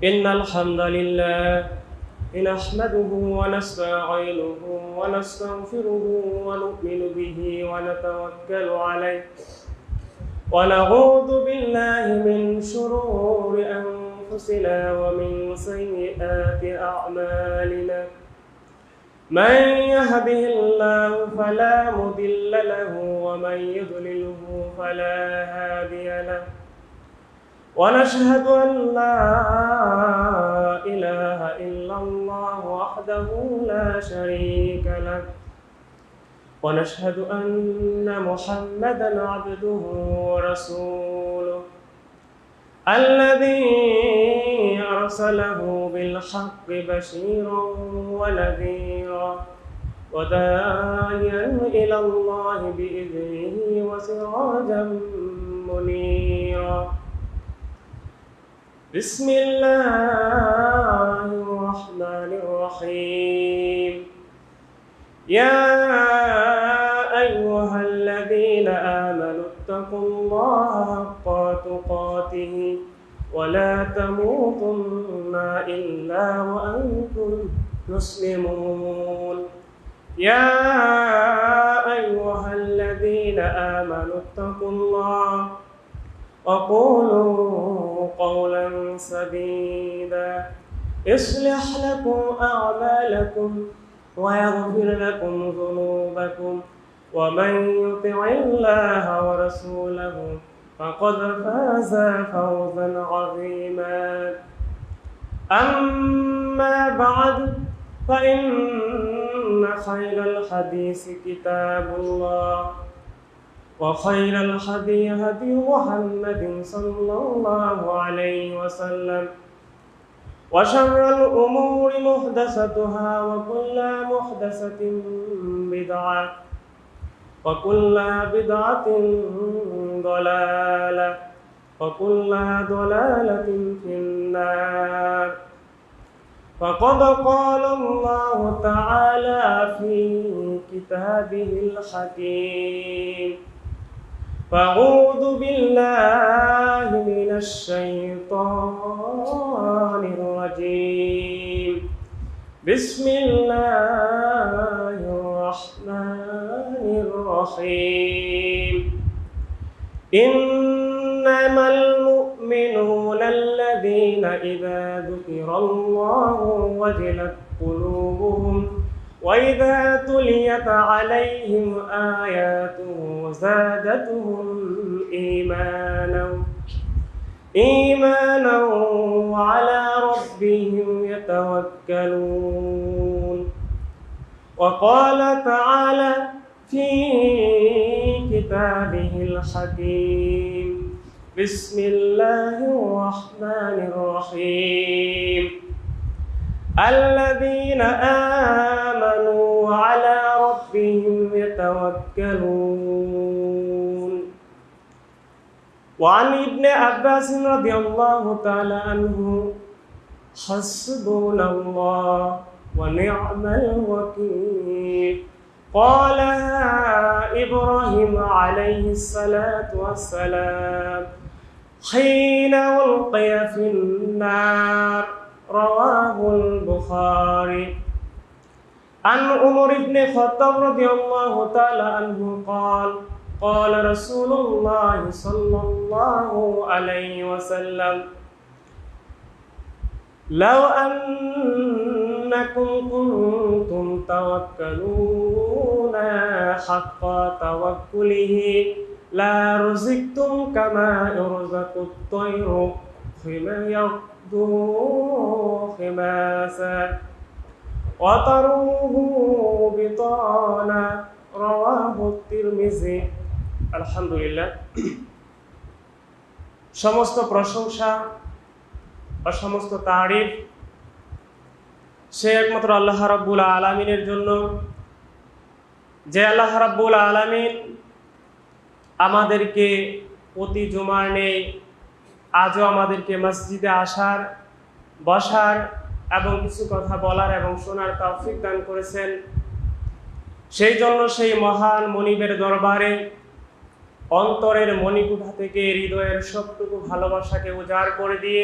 إن الحمد لله نحمده ونستعينه ونستغفره ونؤمن به ونتوكل عليه ونعوذ بالله من شرور أنفسنا ومن سيئات أعمالنا من يهده الله فلا مضل له ومن يضلله فلا هادي له ونشهد أن لا إله إلا الله وحده لا شريك له ونشهد أن محمدا عبده ورسوله الذي أرسله بالحق بشيرا ونذيرا وداعيا إلى الله بإذنه وسراجا منيرا بسم الله الرحمن الرحيم يا أيها الذين آمنوا اتقوا الله حق تقاته ولا تموتن إلا وأنتم مسلمون يا أيها الذين آمنوا اتقوا الله وقولوا قولا سديدا يصلح لكم أعمالكم ويغفر لكم ذنوبكم ومن يطع الله ورسوله فقد فاز فوزا عظيما أما بعد فإن خير الحديث كتاب الله وخير الهدي هدي محمد صلى الله عليه وسلم وشر الأمور محدثاتها وكل محدثة بدعة وكل بدعة ضلالة وكل ضلالة في النار فقد قال الله تعالى في كتابه الحكيم فأعوذ بالله من الشيطان الرجيم بسم الله الرحمن الرحيم إنما المؤمنون الذين إذا ذكر الله وجلت قلوبهم وإذا تليت عليهم آياته زادتهم إيمانا وعلى ربهم يتوكلون وقال تعالى في كتابه الحكيم بسم الله الرحمن الرحيم الذين آمنوا وعلى ربهم يتوكلون وعن ابن عباس رضي الله تعالى عنه حسبنا الله ونعم الوكيل قالها إبراهيم عليه الصلاة والسلام حين ألقي في النار رواه البخاري عن عمر بن الخطاب رضي الله تعالى عنه قال قال رسول الله صلى الله عليه وسلم لو أنكم كنتم توكلون حق توكله لا رزقتم كما يرزق الطير فيما يغدو خماسا وتروه بطانا رواه الترمذي আলহামদুলিল্লাহ সমস্ত প্রশংসা বা সমস্ত তারিফ সে একমাত্র আল্লাহ রাব্বুল আলামিনের জন্য যে আল্লাহ রাব্বুল আলামিন আমাদেরকে প্রতি জুমার নেই আজও আমাদেরকে মসজিদে আসার বসার এবং কিছু কথা বলার এবং শোনার তৌফিক দান করেছেন। সেই জন্য সেই মহান মনিবের দরবারে অন্তরের মণিকুঠা থেকে হৃদয়ের সবটুকু ভালোবাসাকে উজাড় করে দিয়ে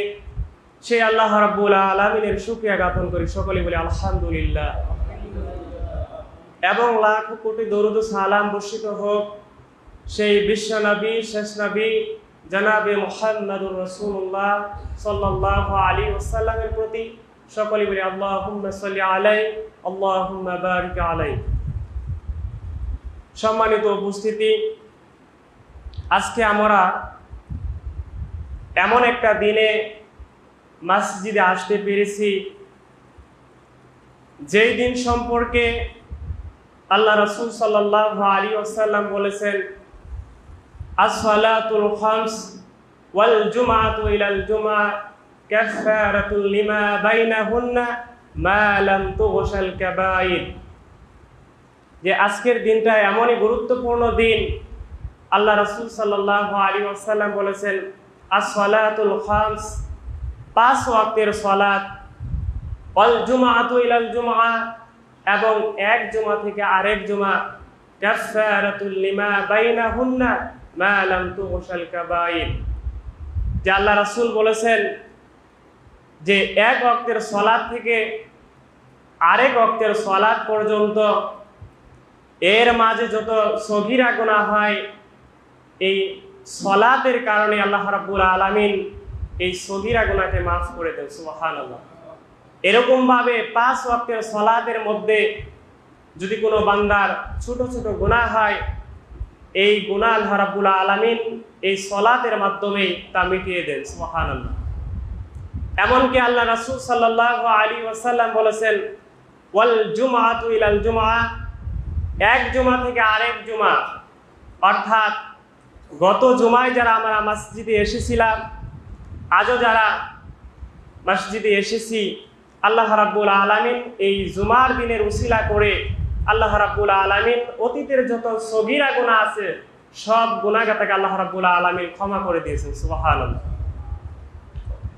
সেই আল্লাহ রাব্বুল আলামিনের শুকরিয়া জ্ঞাপন করি, সকলে বলি আলহামদুলিল্লাহ। এবং লাখ কোটি দরুদ ও সালাম বর্ষিত হোক সেই বিশ্ব নবী, শেষ নবী জনাবে মুহাম্মদুর রাসূলুল্লাহ সাল্লাল্লাহু আলাইহি ওয়াসাল্লামের প্রতি, সকলে বলি আল্লাহুম্মা সাল্লি আলাইহি আল্লাহুম্মা বারিক আলাইহি। সম্মানিত উপস্থিতি, আজকে আমরা এমন একটা দিনে মসজিদে আসতে পেরেছি যেই দিন সম্পর্কে আল্লাহ রাসূল সাল্লাল্লাহু আলাইহি ওয়াসাল্লাম বলেছেন, as-salatul khams wal jum'atu ilal jum'ah kaffaratul lima bainahunna ma lam tughshal kaba'ir। যে আজকের দিনটা এমনই গুরুত্বপূর্ণ দিন, আল্লাহ রাসূল সাল্লাল্লাহু আলাইহি ওয়াসাল্লাম বলেছেন as-salatul khams, 5 ওয়াক্তের সালাত, ওয়াল জুমআতু ইলাল জুমআ, এবং এক জুমা থেকে আরেক জুমা, কাফফারাতুল লিমা বাইনাহুন্না মা লাম তুগশাল কাবাইর। যে আল্লাহ রাসূল বলেছেন যে এক ওয়াক্তের সালাত থেকে আরেক ওয়াক্তের সালাত পর্যন্ত এর মাঝে যত সগীরা গুনাহ হয়, এই সালাতের কারণে আল্লাহ রাব্বুল আলামিন এই সগীরা গুনাহকে মাফ করে দেন। সুবহানাল্লাহ। এরকম ভাবে 5 ওয়াক্তের সালাতের মধ্যে যদি কোনো বান্দার ছোট ছোট গুনাহ হয়, এই গুনাহ আল্লাহ রাব্বুল আলামিন এই সালাতের মাধ্যমে তা মিটিয়ে দেন। সুবহানাল্লাহ। এমনকি আল্লাহ রাসূল সাল্লাল্লাহু আলাইহি ওয়াসাল্লাম বলেছেন, ওয়াল জুমআতু ইলাল জুমআ, এক জুমা থেকে আরেক জুমা, অর্থাৎ গত জুমায় যারা আমরা মসজিদে এসেছিলাম, আজও যারা মসজিদে এসেছি, আল্লাহ রাব্বুল আলামিন এই জুমার দিনের উসিলা করে আল্লাহ রাব্বুল আলামিন অতীতের যত সগীরা গুনাহ আছে সব গুনাহগাতাকে আল্লাহ রাব্বুল আলামিন ক্ষমা করে দিয়েছেন। সুবহানাল্লাহ।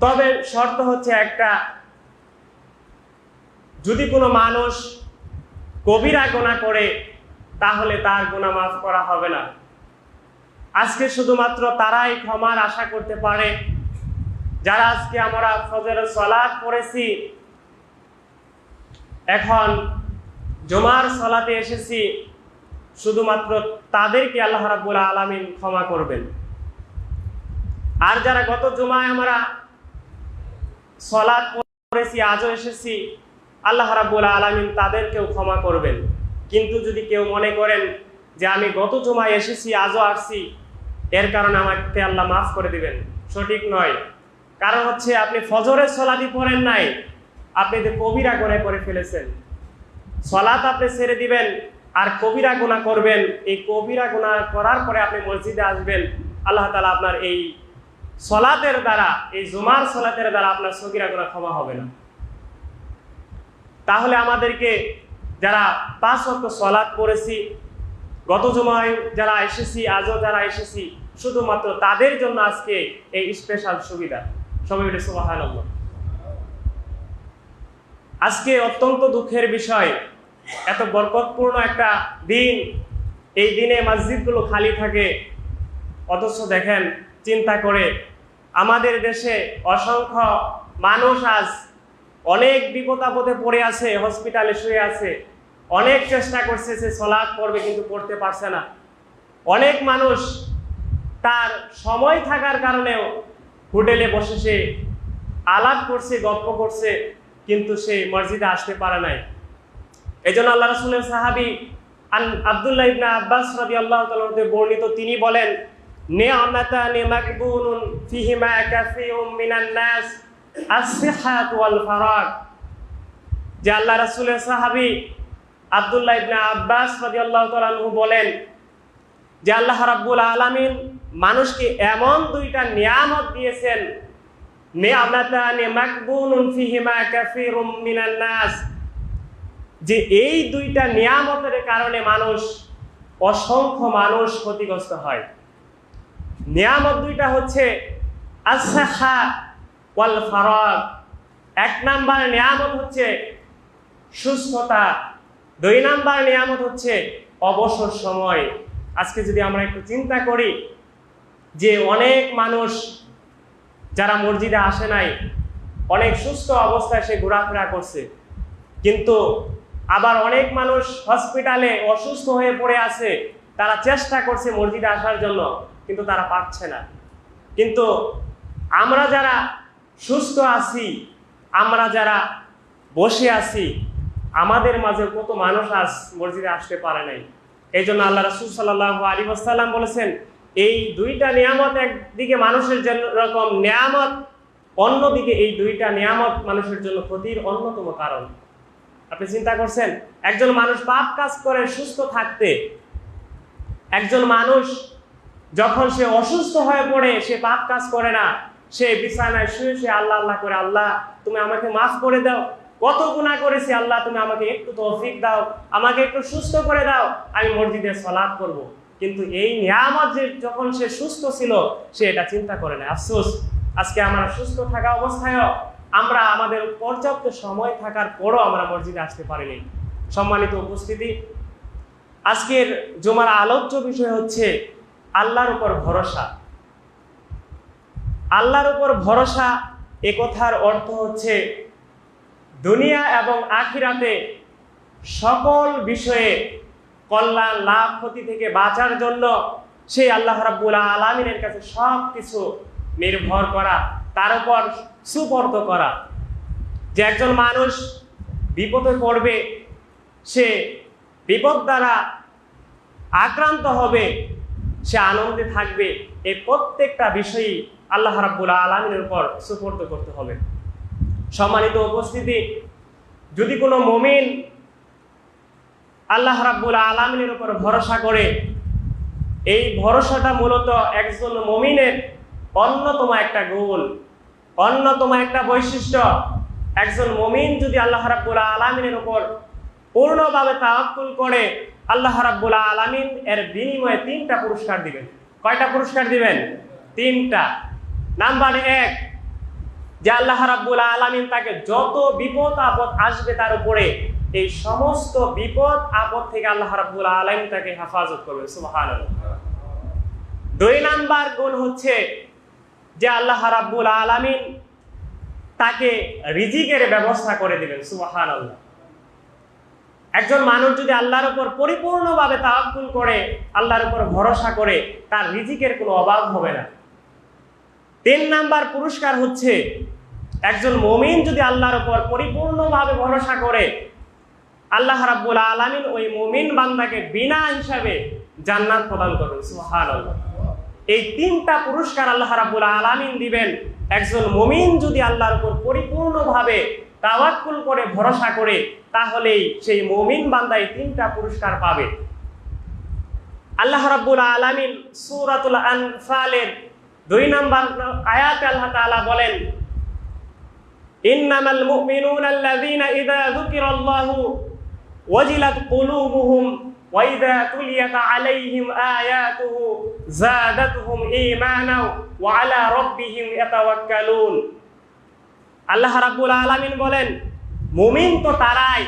তবে শর্ত হচ্ছে একটা, যদি কোনো মানুষ কবিরা গুনাহ করে তাহলে তার গুনাহ মাফ করা হবে না। আজকে শুধুমাত্র তারাই ক্ষমার আশা করতে পারে যারা আজকে আমরা ফজরের সালাত পড়েছি, এখন জুমার সালাতে এসেছি, শুধুমাত্র তাদেরকে আল্লাহ রাব্বুল আলামিন ক্ষমা করবেন। আর যারা গত জুমায় আমরা সালাত পড়েছি, আজও এসেছি, আল্লাহ রাব্বুল আলামিন তাদেরকেও ক্ষমা করবেন। কিন্তু যদি কেউ মনে করেন যে আমি গত জুমায় এসেছি, আজও আসছি, এর কারণে আমাকে আল্লাহ মাফ করে দিবেন, সঠিক নয়। কারণ হচ্ছে আপনি ফজরের সালাতই পড়েন নাই, আপনি যে কবিরা গুনাহ করে ফেলেছেন। সালাত আপনি ছেড়ে দিবেন আর কবিরা গুনাহ করবেন, এই কবিরা গুনাহ করার পরে আপনি মসজিদে আসবেন, আল্লাহ তাআলা আপনার এই সালাতের দ্বারা, এই জুমার সালাতের দ্বারা আপনার সগীরা গুনাহ ক্ষমা হবে না। তাহলে আমাদেরকে যারা 5 ওয়াক্ত সালাত পড়েছি, গত জুমায় যারা এসেছি, আজও যারা এসেছি, শুধুমাত্র তাদের জন্য আজকে এই স্পেশাল সুবিধা। সবাই বলে সুবহানাল্লাহ। আজকে অত্যন্ত দুঃখের বিষয়, এত বরকতপূর্ণ একটা দিন, এই দিনে মসজিদগুলো খালি থাকে, অথচ দেখেন চিন্তা করে আমাদের দেশে অসংখ্য মানুষ আজ অনেক বিপদ আপদে পড়ে আছে, হসপিটালে শুয়ে আছে, অনেক চেষ্টা করছে সে সালাত পড়বে কিন্তু পড়তে পারছে না। অনেক মানুষ তার সময় থাকার কারণেও হোটেলে বসে সে আলাপ করছে, গল্প করছে, কিন্তু সে মসজিদে আসতে পারে নাই। এজন্য আল্লাহ রাসূলের সাহাবী আব্দুল্লাহ ইবনে আব্বাস রাদিয়াল্লাহু তাআলা হতে বর্ণিত, তিনি বলেন, নি'মাতানি মাকবুনুন ফিহিমা কাসীরুম মিনান নাস as-সিহহাত ওয়াল ফারাগ। যে আল্লাহ রাসূলের সাহাবী আব্দুল্লাহ ইবনে আব্বাস রাদিয়াল্লাহু তাআলা বলেন যে আল্লাহ রাব্বুল আলামিন মানুষকে এমন দুইটা নিয়ামত দিয়েছেন, নি'মাতানি মাকবুনুন ফিহিমা কাসীরুম মিনান নাস, যে এই দুইটা নিয়ামতের কারণে অসংখ্য মানুষ ক্ষতিগ্রস্ত হয়। নিয়ামত দুইটা হচ্ছে as-সিহহা ওয়াল ফারাগ। 1 নাম্বার নিয়ামত হচ্ছে সুস্থতা, 2 নাম্বার নিয়ামত হচ্ছে অবসর সময়। আজকে যদি আমরা একটু চিন্তা করি যে অনেক মানুষ যারা মসজিদে আসে নাই, অনেক সুস্থ অবস্থায় সে ঘোরাফেরা করছে, কিন্তু আবার অনেক মানুষ হসপিটালে অসুস্থ হয়ে পড়ে আছে, তারা চেষ্টা করছে মসজিদে আসার জন্য, কিন্তু তারা পারছে না। কিন্তু আমরা যারা সুস্থ আছি, আমরা যারা বসে আছি, আমাদের মাঝে কত মানুষ আজ মসজিদে আসতে পারে নাই। এই জন্য আল্লাহ রাসূল সাল্লাল্লাহু আলাইহি ওয়াসাল্লাম বলেছেন, এই দুইটা নিয়ামত, একদিকে মানুষের জন্য রকম নিয়ামত, অন্যদিকে এই দুইটা নিয়ামত মানুষের জন্য ক্ষতির অন্যতম কারণ। আপনি চিন্তা করছেন, একজন মানুষ পাপ কাজ করে সুস্থ থাকতে, একজন মানুষ যখন সে অসুস্থ হয়ে পড়ে, সে পাপ কাজ করে না, সে বিছানায় শুয়ে শুয়ে আল্লাহ আল্লাহ করে, আল্লাহ তুমি আমাকে মাফ করে দাও, কত গুনাহ করেছি, আল্লাহ তুমি আমাকে একটু তৌফিক দাও, আমাকে একটু সুস্থ করে দাও, আমি মসজিদে সালাত করব। কিন্তু এই নিয়ামত যে যখন সে সুস্থ ছিল, সে এটা চিন্তা করে না। আফসোস, আজকে আমরা সুস্থ থাকা অবস্থায়ও আমরা আমাদের পর্যাপ্ত সময় থাকার পরও আমরা মসজিদে আসতে পারিনি। সম্মানিত উপস্থিতি, আজকের জুমার আলোচ্য বিষয় হচ্ছে আল্লাহর উপর ভরসা। আল্লাহর উপর ভরসা, এ কথার অর্থ হচ্ছে দুনিয়া এবং আখিরাতে সকল বিষয়ে কল্যাণ লাভ ক্ষতি থেকে বাঁচার জন্য সেই আল্লাহ রাব্বুল আলামিনের কাছে সব কিছু নির্ভর করা, তার উপর সুপর্দ করা। যে একজন মানুষ বিপদে পড়বে, সে বিপদ দ্বারা আক্রান্ত হবে, সে আনন্দে থাকবে, এই প্রত্যেকটা বিষয়ই আল্লাহ রাব্বুল আলামিনের উপর সুপর্দ করতে হবে। সম্মানিত উপস্থিতি, যদি কোনো মুমিন আল্লাহ রাব্বুল আলামিনের উপর ভরসা করে, এই ভরসাটা মূলত একজন মুমিনের অন্যতম একটা গুণ, অন্যতম একটা বৈশিষ্ট্য। একজন মুমিন যদি আল্লাহ রাব্বুল আলামিনের উপর পূর্ণভাবে তাওয়াক্কুল করে, আল্লাহ রাব্বুল আলামিন এর বিনিময়ে 3টা পুরস্কার দিবেন। কয়টা পুরস্কার দিবেন? 3টা। নাম্বার 1, যে আল্লাহ রাব্বুল আলামিন তাকে যত বিপদ আপদ আসবে তার উপরে, এই সমস্ত বিপদ আপদ থেকে আল্লাহ রাব্বুল আলামিন তাকে হেফাজত করবে। সুবহানাল্লাহ। 2 নাম্বার গুণ হচ্ছে যে আল্লাহ রাব্বুল আলামিন তাকে রিজিকের ব্যবস্থা করে দিবেন। সুবহানাল্লাহ। একজন মানুষ যদি আল্লাহর উপর পরিপূর্ণভাবে তাওয়াক্কুল করে, আল্লাহর উপর ভরসা করে, তার রিজিকের কোনো অভাব হবে না। 3 নাম্বার পুরস্কার হচ্ছে, একজন মুমিন যদি আল্লাহর উপর পরিপূর্ণভাবে ভরসা করে, আল্লাহ রাব্বুল আলামিন ওই মুমিন বান্দাকে বিনা হিসাবে জান্নাত প্রদান করবেন। সুবহানাল্লাহ। এই 3টা পুরস্কার আল্লাহ রাব্বুল আলামিন দিবেন একজন মুমিন যদি আল্লাহর উপর পরিপূর্ণভাবে তাওয়াক্কুল করে ভরসা করে, তাহলেই সেই মুমিন বান্দা এই 3টা পুরস্কার পাবে। আল্লাহ রাব্বুল আলামিন সূরাতুল আনফালের 2 নম্বর আয়াতে আল্লাহ তাআলা বলেন, ইন্নামাল মুমিনুনা আল্লাযীনা ইযা যুকিরাল্লাহু ওয়াজিলাত কুলুবুহুম ওয়া ইযা তুলিয়াত আলাইহিম আয়াতুহু যাদাতুহুম ঈমানা ওয়া আলা রাব্বিহিম ইয়াতাওয়াক্কালুন। আল্লাহ রাব্বুল আলামিন বলেন, মুমিন তো তারাই,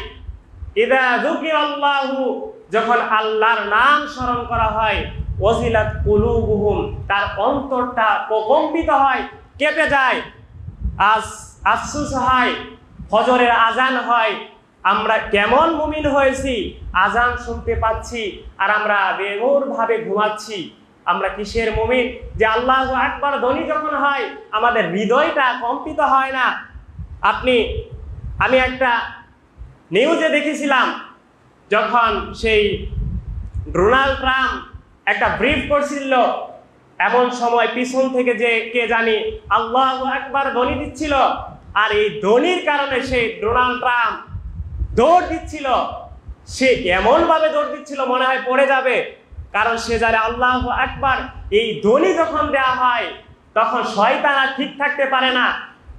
ইযা যুকিরাল্লাহু, যখন আল্লাহর নাম স্মরণ করা হয়, ওয়াজিলাত কুলুবুহুম, তার অন্তরটা প্রকম্পিত হয়, কেঁপে যায়। আফসোস হয়, ফজরের আজান হয়, আমরা কেমন মুমিন হয়েছি, আজান শুনতে পাচ্ছি আর আমরা বেঘোর ভাবে ঘুমাচ্ছি। আমরা কিসের মুমিন যে আল্লাহু আকবার ধ্বনি যখন হয় আমাদের হৃদয়টা কম্পিত হয় না? আমি একটা নিউজে দেখেছিলাম, যখন সেই ডোনাল্ড ট্রাম্প একটা ব্রিফ করছিল, এমন সময় পিছন থেকে যে কে জানি আল্লাহু আকবার ধ্বনি দিচ্ছিল, আর এই ধ্বনির কারণে সেই ডোনাল্ড ট্রাম্প দৌড় দিচ্ছিল। সে এমন ভাবে দৌড় দিচ্ছিল মনে হয় পড়ে যাবে, কারণ সে জানে আল্লাহু আকবার এই ধ্বনি যখন দেওয়া হয় তখন শয়তান আর ঠিক থাকতে পারে না,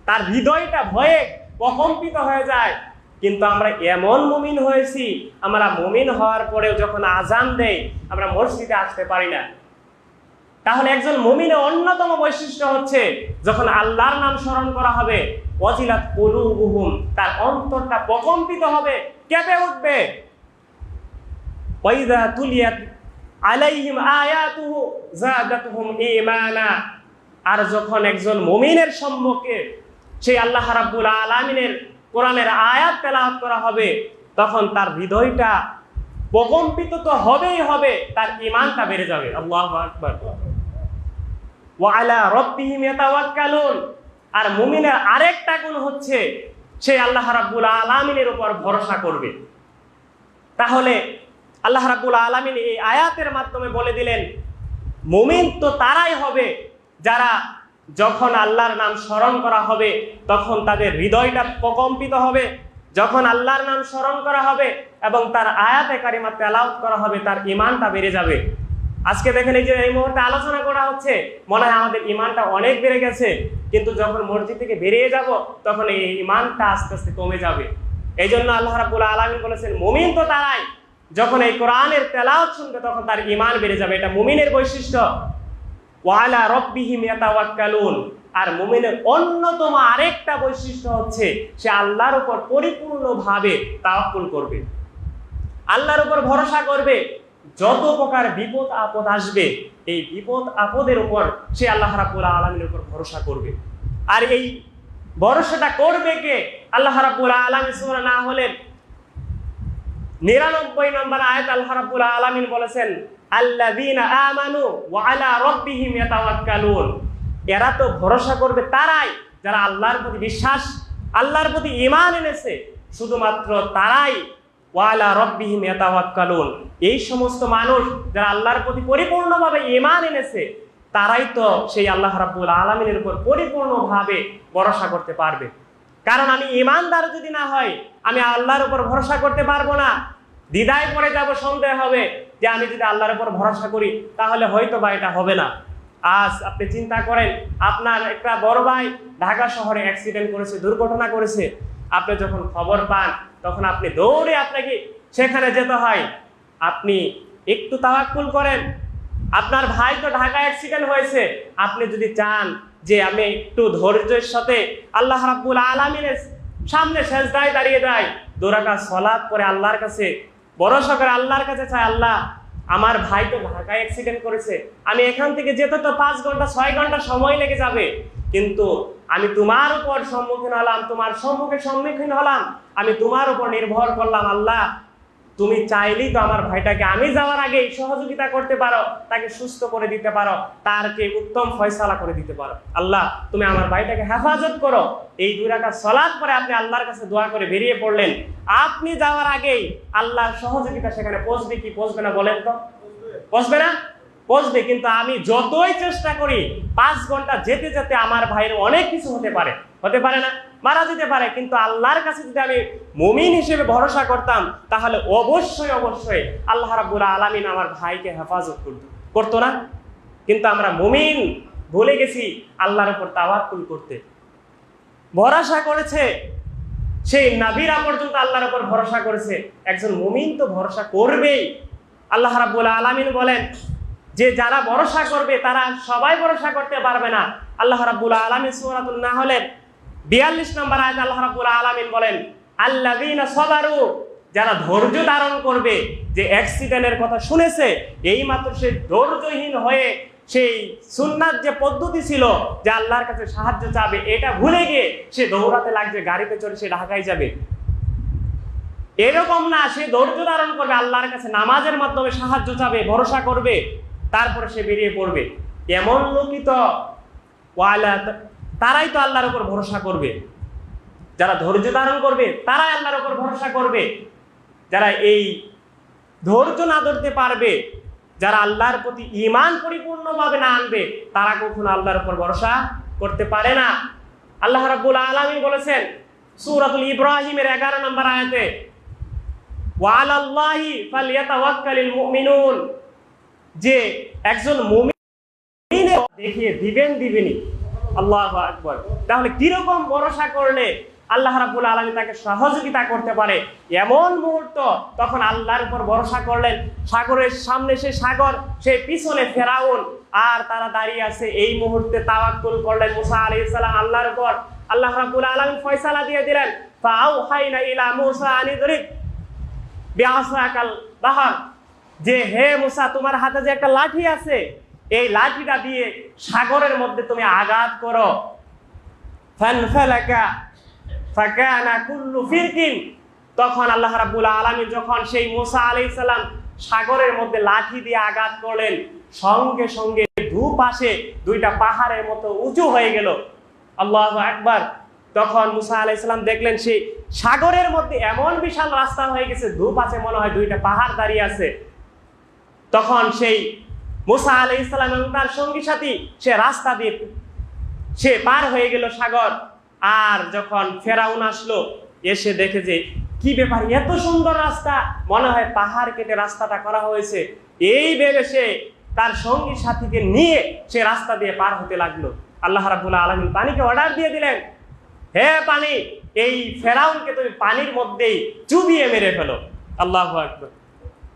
তার হৃদয়টা ভয়ে প্রকম্পিত হয়ে যায়। কিন্তু আমরা এমন মুমিন হয়েছি, আমরা মুমিন হওয়ার পরেও যখন আজান দেয় আমরা মসজিদে আসতে পারি না। তাহলে একজন মুমিনের অন্যতম বৈশিষ্ট্য হচ্ছে, যখন আল্লাহর নাম স্মরণ করা হবে, ওয়াজিলাত কুলুবুহুম, তার অন্তরটা প্রকম্পিত হবে, কেঁপে উঠবে। ওয়া ইযা তুলিয়াত আলাইহিম আয়াতুহু যাদাতুহুম ঈমানা, আর যখন একজন মুমিনের সম্মুখে সেই আল্লাহ রাব্বুল আলামিনের কোরআনের আয়াত তেলাওয়াত করা হবে, তখন তার হৃদয়টা প্রকম্পিত তো হবেই হবে, তার ঈমানটা বেড়ে যাবে। আল্লাহু আকবার। ওয়া আলা রাব্বিহিম ইয়াতাওয়াক্কালুন। আর মুমিনের আরেকটা গুণ হচ্ছে সে আল্লাহ রাব্বুল আলামিনের উপর ভরসা করবে। তাহলে আল্লাহ রাব্বুল আলামিন এই আয়াতের মাধ্যমে বলে দিলেন মুমিন তো তারাই হবে যারা যখন আল্লাহর নাম স্মরণ করা হবে তখন তাদের হৃদয়টা প্রকম্পিত হবে, যখন আল্লাহর নাম স্মরণ করা হবে এবং তার আয়াতে কারিমা তেলাওয়াত করা হবে তার ঈমানটা বেড়ে যাবে। আজকে দেখেন এই যে এই মুহূর্তে আলোচনা করা হচ্ছে, মনে হয় আমাদের ঈমানটা অনেক বেড়ে গেছে, কিন্তু যখন মসজিদ থেকে বেরিয়ে যাব তখন এই ঈমানটা আস্তে আস্তে কমে যাবে। এই জন্য আল্লাহ রাব্বুল আলামিন বলেছেন মুমিন তো তারাই যখন এই কোরআনের তেলাওয়াত শুনবে তখন তার ঈমান বেড়ে যাবে। এটা মুমিনের বৈশিষ্ট্য। ওয়া আলা রাব্বিহিম ইয়াতাওয়াক্কালুন। আর মুমিনের অন্যতম আরেকটা বৈশিষ্ট্য হচ্ছে সে আল্লাহর উপর পরিপূর্ণভাবে তাওয়াক্কুল করবে, আল্লাহর উপর ভরসা করবে। যত প্রকার বিপদ আপদ আসবে এই বিপদ আপদের উপর সে আল্লাহ রাব্বুল আলামিনের উপর ভরসা করবে। আর এই ভরসাটা করবে কে? আল্লাহ রাব্বুল আলামিন সূরা না হলে 99 নম্বর আয়াত আল্লাহ রাব্বুল আলামিন বলেছেন আল্লাযীনা আমানু ওয়া আলা রাব্বিহিম ইয়াতাওয়াক্কালুন। এরা তো ভরসা করবে তারাই যারা আল্লাহর প্রতি বিশ্বাস, আল্লাহর প্রতি ঈমান এনেছে, শুধুমাত্র তারাই ওয়া আলা রাব্বিহিম ইয়াতাওয়াক্কালুন। এই সমস্ত মানুষ যারা আল্লাহর প্রতি পরিপূর্ণভাবে ঈমান এনেছে তারাই তো সেই আল্লাহ রাব্বুল আলামিনের উপর পরিপূর্ণভাবে ভরসা করতে পারবে। কারণ আমি ঈমানদার যদি না হয় আমি আল্লাহর উপর ভরসা করতে পারবো না, দ্বিধায় পড়ে যাব, সন্দেহ হবে যে আমি যদি আল্লাহর উপর ভরসা করি তাহলে হয়তো বা এটা হবে না। আজ আপনি চিন্তা করেন আপনার একটা বড় ভাই ঢাকা শহরে অ্যাক্সিডেন্ট করেছে, দুর্ঘটনা করেছে, আপনি যখন খবর পান তখন আপনি দৌড়ে আপনাকে সেখানে যেতে হয়। আপনি একটু তাওয়াক্কুল করেন, আপনার ভাই তো ঢাকায় অ্যাক্সিডেন্ট হয়েছে, আপনি যদি চান যে আমি একটু ধৈর্যের সাথে আল্লাহ রাব্বুল আলামিনের সামনে সেজদায় দাঁড়িয়ে যাই, 2 রাকাত সালাত করে আল্লাহর কাছে ভরসা করে আল্লাহর কাছে চাই, আল্লাহ আমার ভাই তো ঢাকায় অ্যাক্সিডেন্ট করেছে, আমি এখান থেকে যেতে তো 5 ঘন্টা 6 ঘন্টা সময় লেগে যাবে, কিন্তু আমি তোমার উপর সম্মুখীন হলাম, তোমার সম্মুখীন হলাম, আমি তোমার উপর নির্ভর করলাম, আল্লাহ তুমি চাইলেই তো আমার ভাইটাকে আমি যাওয়ার আগে সহযোগিতা করতে পারো, তাকে সুস্থ করে দিতে পারো, তারকে উত্তম ফয়সালা করে দিতে পারো। আল্লাহ তুমি আমার ভাইটাকে হেফাজত করো। এই 2 রাকাত সালাত করে আপনি আল্লাহর কাছে দোয়া করে বেরিয়ে পড়লেন। আপনি যাওয়ার আগেই আল্লাহর সহযোগিতা সেখানে পৌঁছবে কি পৌঁছবে না বলেন তো? পৌঁছবে না? পৌঁছবে। কিন্তু আমি যতই চেষ্টা করি 5 ঘন্টা যেতে যেতে আমার ভাইয়ের অনেক কিছু হতে পারে না, মারা যেতে পারে, কিন্তু আল্লাহর কাছে যদি আমি মুমিন হিসেবে ভরসা করতাম তাহলে অবশ্যই আল্লাহ রাব্বুল আলামিন আমার ভাইকে হেফাজত করতো না। কিন্তু আমরা মুমিন ভুলে গেছি আল্লাহর উপর তাওয়াক্কুল করতে। ভরসা করেছে সেই নবীরা পর্যন্ত আল্লাহর উপর ভরসা করেছে, একজন মুমিন তো ভরসা করবেই। আল্লাহ রাব্বুল আলামিন বলেন যে যারা ভরসা করবে তারা সবাই ভরসা করতে পারবে না। আল্লাহ রাব্বুল আলামিন সূরাতুন নাহলের 42 নম্বর আয়াতে আল্লাহ রাব্বুল আলামিন বলেন আল্লাযীনা সাবারু, যারা ধৈর্য ধারণ করবে। যে অ্যাক্সিডেন্টের কথা শুনেছে এইমাত্র সে ধৈর্যহীন হয়ে সেই সুন্নাত যে পদ্ধতি ছিল যে আল্লাহর কাছে সাহায্য চাবে এটা ভুলে গিয়ে সে দৌড়াতে লাগছে, গাড়িতে চড়ে সে ঢাকায় যাবে, এরকম না, সে ধৈর্য ধারণ করবে, আল্লাহর কাছে নামাজের মাধ্যমে সাহায্য চাবে, ভরসা করবে, তারপরে সে বেরিয়ে পড়বে। এমন লোকই তো তারাই তো আল্লাহর উপর ভরসা করবে, যারা ধৈর্য ধারণ করবে তারাই আল্লাহর উপর ভরসা করবে। যারা এই ধৈর্য না ধরতে পারবে, যারা আল্লাহর প্রতি ঈমান পরিপূর্ণভাবে না আনবে, তারা কখনো আল্লাহর উপর ভরসা করতে পারে না। আল্লাহ রাব্বুল আলামিন বলেছেন সূরাতুল ইব্রাহিমের 11 নম্বর আয়াতে ওয়া আলাল্লাহি ফালইয়াতাওয়াক্কালিল মুমিনুন, যে একজন মুমিন দেখিয়ে দিবেনই। আল্লাহু আকবার। তাহলে কিরকম ভরসা করলে আল্লাহ রাব্বুল আলামিন তাকে সহযোগিতা করতে পারে, এমন মুহূর্ত তখন আল্লাহর উপর ভরসা করলেন। সাগরের সামনে সে সাগর, সে পিছনে ফেরাউন, আর তারা দাঁড়িয়ে আছে। এই মুহূর্তে তাওয়াক্কুল করলেন মুসা আলাইহিস সালাম আল্লাহর উপর। আল্লাহ রাব্বুল আলামিন ফয়সালা দিয়ে দিলেন ফাআউহাইনা ইলা মুসা আনিদরিব বিআসাকাল বাহর, যে হে মুসা তোমার হাতে যে একটা লাঠি আছে এই লাঠিটা দিয়ে সাগরের মধ্যে তুমি আঘাত করো। ফানফালাকা ফাকানা কুল্লু ফিরকিন। তখন আল্লাহ রাব্বুল আলামিন যখন সেই মূসা আলাইহিস সালাম সাগরের মধ্যে লাঠি দিয়ে আঘাত করলেন, সঙ্গে সঙ্গে দুপাশে দুইটা পাহাড়ের মতো উঁচু হয়ে গেল। আল্লাহু আকবার। তখন মূসা আলাইহিস সালাম দেখলেন সেই সাগরের মধ্যে এমন বিশাল রাস্তা হয়ে গেছে, দুপাশে মনে হয় দুইটা পাহাড় দাঁড়িয়ে আছে। তখন সেই মূসা আলাইহিস সালাম এবং তার সঙ্গী সাথী সে রাস্তা দিয়ে সে পার হয়ে গেল সাগর। আর যখন ফেরাউন আসলো, এসে দেখে যে কি ব্যাপার, এত সুন্দর রাস্তা, মনে হয় পাহাড় কেটে রাস্তাটা করা হয়েছে। এই ভেবে সে তার সঙ্গী সাথীকে নিয়ে সে রাস্তা দিয়ে পার হতে লাগলো। আল্লাহ রাব্বুল আলামিন পানিকে অর্ডার দিয়ে দিলেন, হে পানি, এই ফেরাউনকে তুমি পানির মধ্যেই চুবিয়ে মেরে ফেলো। আল্লাহু আকবার।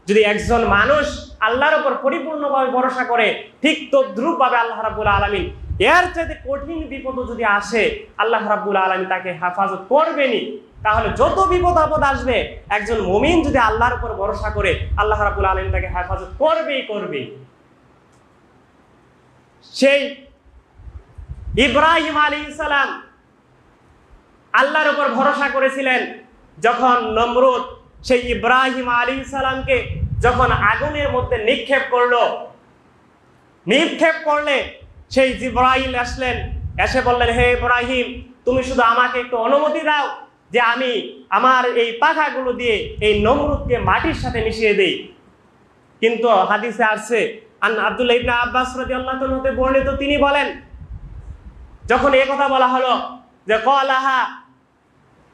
যদি একজন মানুষ আল্লাহর উপর পরিপূর্ণভাবে ভরসা করে, ঠিক তদ্রূপ ভাবে আল্লাহ রাব্বুল আলামিন এর চাইতে কঠিন বিপদ যদি আসে, আল্লাহ রাব্বুল আলামিন তাকে হেফাজত করবেনই। তাহলে যত বিপদ আপদ আসবে, একজন মুমিন যদি আল্লাহর উপর ভরসা করে, আল্লাহ রাব্বুল আলামিন তাকে হেফাজত করবেই। সেই ইব্রাহিম আলাইহিস সালাম আল্লাহর উপর ভরসা করেছিলেন। যখন নমরুদ সেই ইব্রাহিম আলাইহিস সালামকে যখন আগুনের মধ্যে নিক্ষেপ করলে সেই জিবরাইল আসলেন, এসে বললেন, হে ইব্রাহিম, তুমি শুধু আমাকে একটু অনুমতি দাও যে আমি আমার এই পাখাগুলো দিয়ে এই নমরুদকে মাটির সাথে মিশিয়ে দেই। কিন্তু হাদিসে আসছে, আব্দুল্লাহ ইবনে আব্বাস রাদিয়াল্লাহু তাআলা হতে বর্ণিত, তিনি বলেন, যখন এই কথা বলা হলো যে ক্বালাহা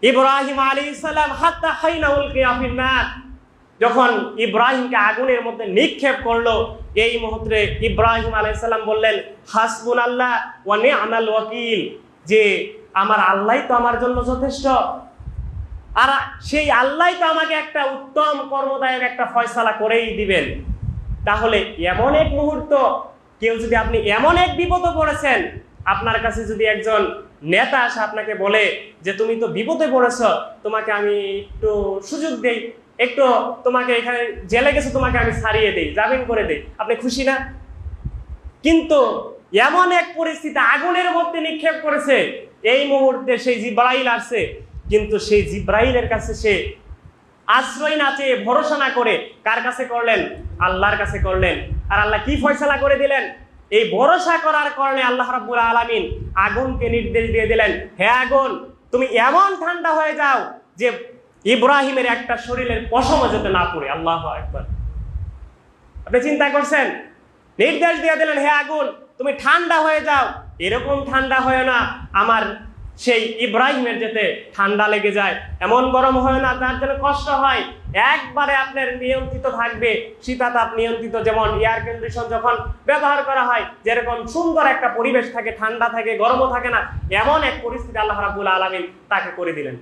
ইব্রাহিম আলাইহিস সালাম হাত্তা হাইনা উলকিয়া ফিন নার, যখন ইব্রাহিমকে আগুনের মধ্যে নিক্ষেপ করলো, এই মুহূর্তে ইব্রাহিম আলাইহিস সালাম বললেন, হাসবুনাল্লাহ ওয়া নি'মাল ওয়াকিল, যে আমার আল্লাহই তো আমার জন্য যথেষ্ট, আর সেই আল্লাহই তো আমাকে একটা উত্তম কর্মদায়ক একটা ফয়সালা করেই দিবেন। তাহলে এমন এক মুহূর্ত, কেউ যদি আপনি এমন এক বিপদে পড়েছেন, আপনার কাছে যদি একজন নেতা আসে আপনাকে বলে যে তুমি তো বিপদে পড়েছ, তোমাকে আমি একটু সুযোগ দেই, একটু তোমাকে এখানে জেলে গেছো, তোমাকে আমি ছাড়িয়ে দেই, জামিন করে দেই, আপনি খুশি না? কিন্তু এমন এক পরিস্থিতি, আগুনের মধ্যে নিক্ষেপ করেছে, এই মুহূর্তে সেই জিবরাইল আসছে, কিন্তু সেই জিবরাইলের কাছে সে আশ্রয় না চেয়ে, ভরসা না করে কার কাছে করলেন? আল্লাহর কাছে করলেন। আর আল্লাহ কি ফয়সালা করে দিলেন? এই ভরসা করার কারণে আল্লাহ রাব্বুল আলামিন আগুনকে নির্দেশ দিয়ে দিলেন, হে আগুন, তুমি এমন ঠান্ডা হয়ে যাও যে ইব্রাহিমের একটা শরীরের পশমও যাতে না পড়ে। আল্লাহু আকবার। আপনি চিন্তা করছেন? নির্দেশ দিয়ে দিলেন, হে আগুন, তুমি ঠান্ডা হয়ে যাও। এরকম ঠান্ডা হয় না আমার সেই ইব্রাহিমের যেতে ঠান্ডা লেগে যায়, এমন গরম হয় না তার জন্য কষ্ট হয়। একবারে আপনার নিয়ন্ত্রিত থাকবে, শীতাতাপ নিয়ন্ত্রিত, যেমন এয়ার কন্ডিশন যখন ব্যবহার করা হয়, যেরকম সুন্দর একটা পরিবেশ থাকে, ঠান্ডা থাকে, গরমও থাকে না, এমন এক পরিস্থিতি আল্লাহ রাব্বুল আলামিন তাকে করে দিলেন।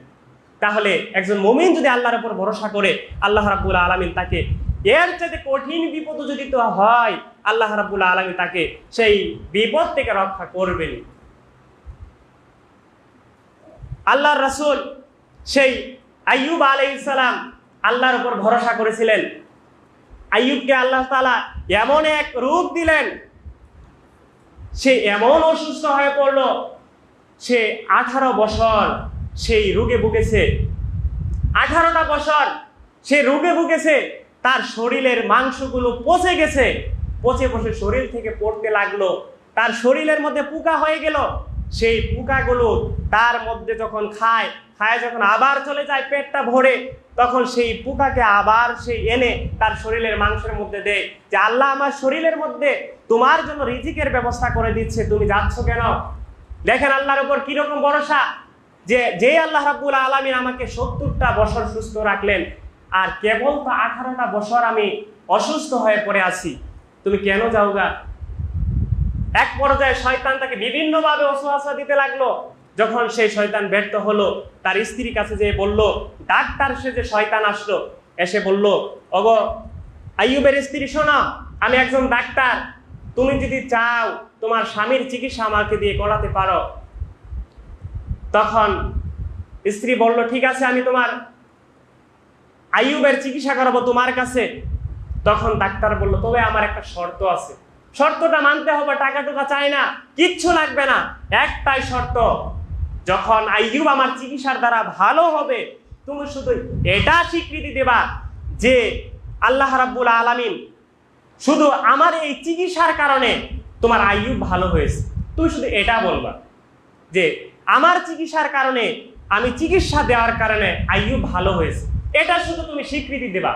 তাহলে একজন মুমিন যদি আল্লাহর উপর ভরসা করে, আল্লাহ রাব্বুল আলামিন তাকে এর চাইতে কঠিন বিপদ যদি তো হয়, আল্লাহ রাব্বুল আলামিন তাকে সেই বিপদ থেকে রক্ষা করবেন। আল্লাহর রাসূল সেই আইয়ুব আলাইহিস সালাম আল্লাহর উপর ভরসা করেছিলেন। আইয়ুবকে আল্লাহ তাআলা এমন এক রোগ দিলেন, সে এমন অসুস্থ হয়ে পড়ল, সে 18 বছর সেই রোগে ভুগেছে। 18টা বছর সে রোগে ভুগেছে। তার শরীরের মাংসগুলো পচে গেছে, পচে পচে শরীর থেকে পড়তে লাগলো। তার শরীরের মধ্যে পোকা হয়ে গেল। সেই পোকাগুলো তার মধ্যে যখন খায় যখন আবার চলে যায় পেটটা ভরে, তখন সেই পোকাকে আবার সেই এনে তার শরীরের মাংসের মধ্যে দেয়, যে আল্লাহ আমার শরীরের মধ্যে তোমার জন্য রিজিকের ব্যবস্থা করে দিচ্ছে, তুমি যাচ্ছ কেন? দেখেন আল্লাহর উপর কিরকম ভরসা, যে আল্লাহ রাব্বুল আলামিন আমাকে 70টা বছর সুস্থ রাখলেন, আর কেবল তো 18টা বছর আমি অসুস্থ হয়ে পড়ে আছি, তুমি কেন যাওগা? এক পর্যায়ে শয়তান তাকে বিভিন্নভাবে ওয়াসওয়াসা দিতে লাগলো। যখন সেই শয়তান ব্যর্থ হলো, তার স্ত্রীর কাছে যেয়ে বলল, ডাক্তার সে যে শয়তান আসলো, এসে বলল, ওগো আইয়ুবের স্ত্রী, শোনো, আমি একজন ডাক্তার, তুমি যদি চাও তোমার স্বামীর চিকিৎসা আমাকে দিয়ে করাতে পারো। তখন স্ত্রী বলল, ঠিক আছে, আমি তোমার আইয়ুবের চিকিৎসা করাবো তোমার কাছে। তখন ডাক্তার বলল, তবে আমার একটা শর্ত আছে, শর্তটা মানতে হবে, টাকা টুকা চাই না, কিচ্ছু লাগবে না, একটাই শর্ত, যখন আইয়ুব আমার চিকিৎসার দ্বারা ভালো হবে, তুমি শুধু এটা স্বীকৃতি দেবা যে আল্লাহ রাব্বুল আলামিন শুধু আমার এই চিকিৎসার কারণে তোমার আইয়ুব ভালো হয়েছে। তুমি শুধু এটা বলবা যে আমার চিকিৎসার কারণে, আমি চিকিৎসা দেওয়ার কারণে আইয়ুব ভালো হয়েছে, এটা শুধু তুমি স্বীকৃতি দেবা।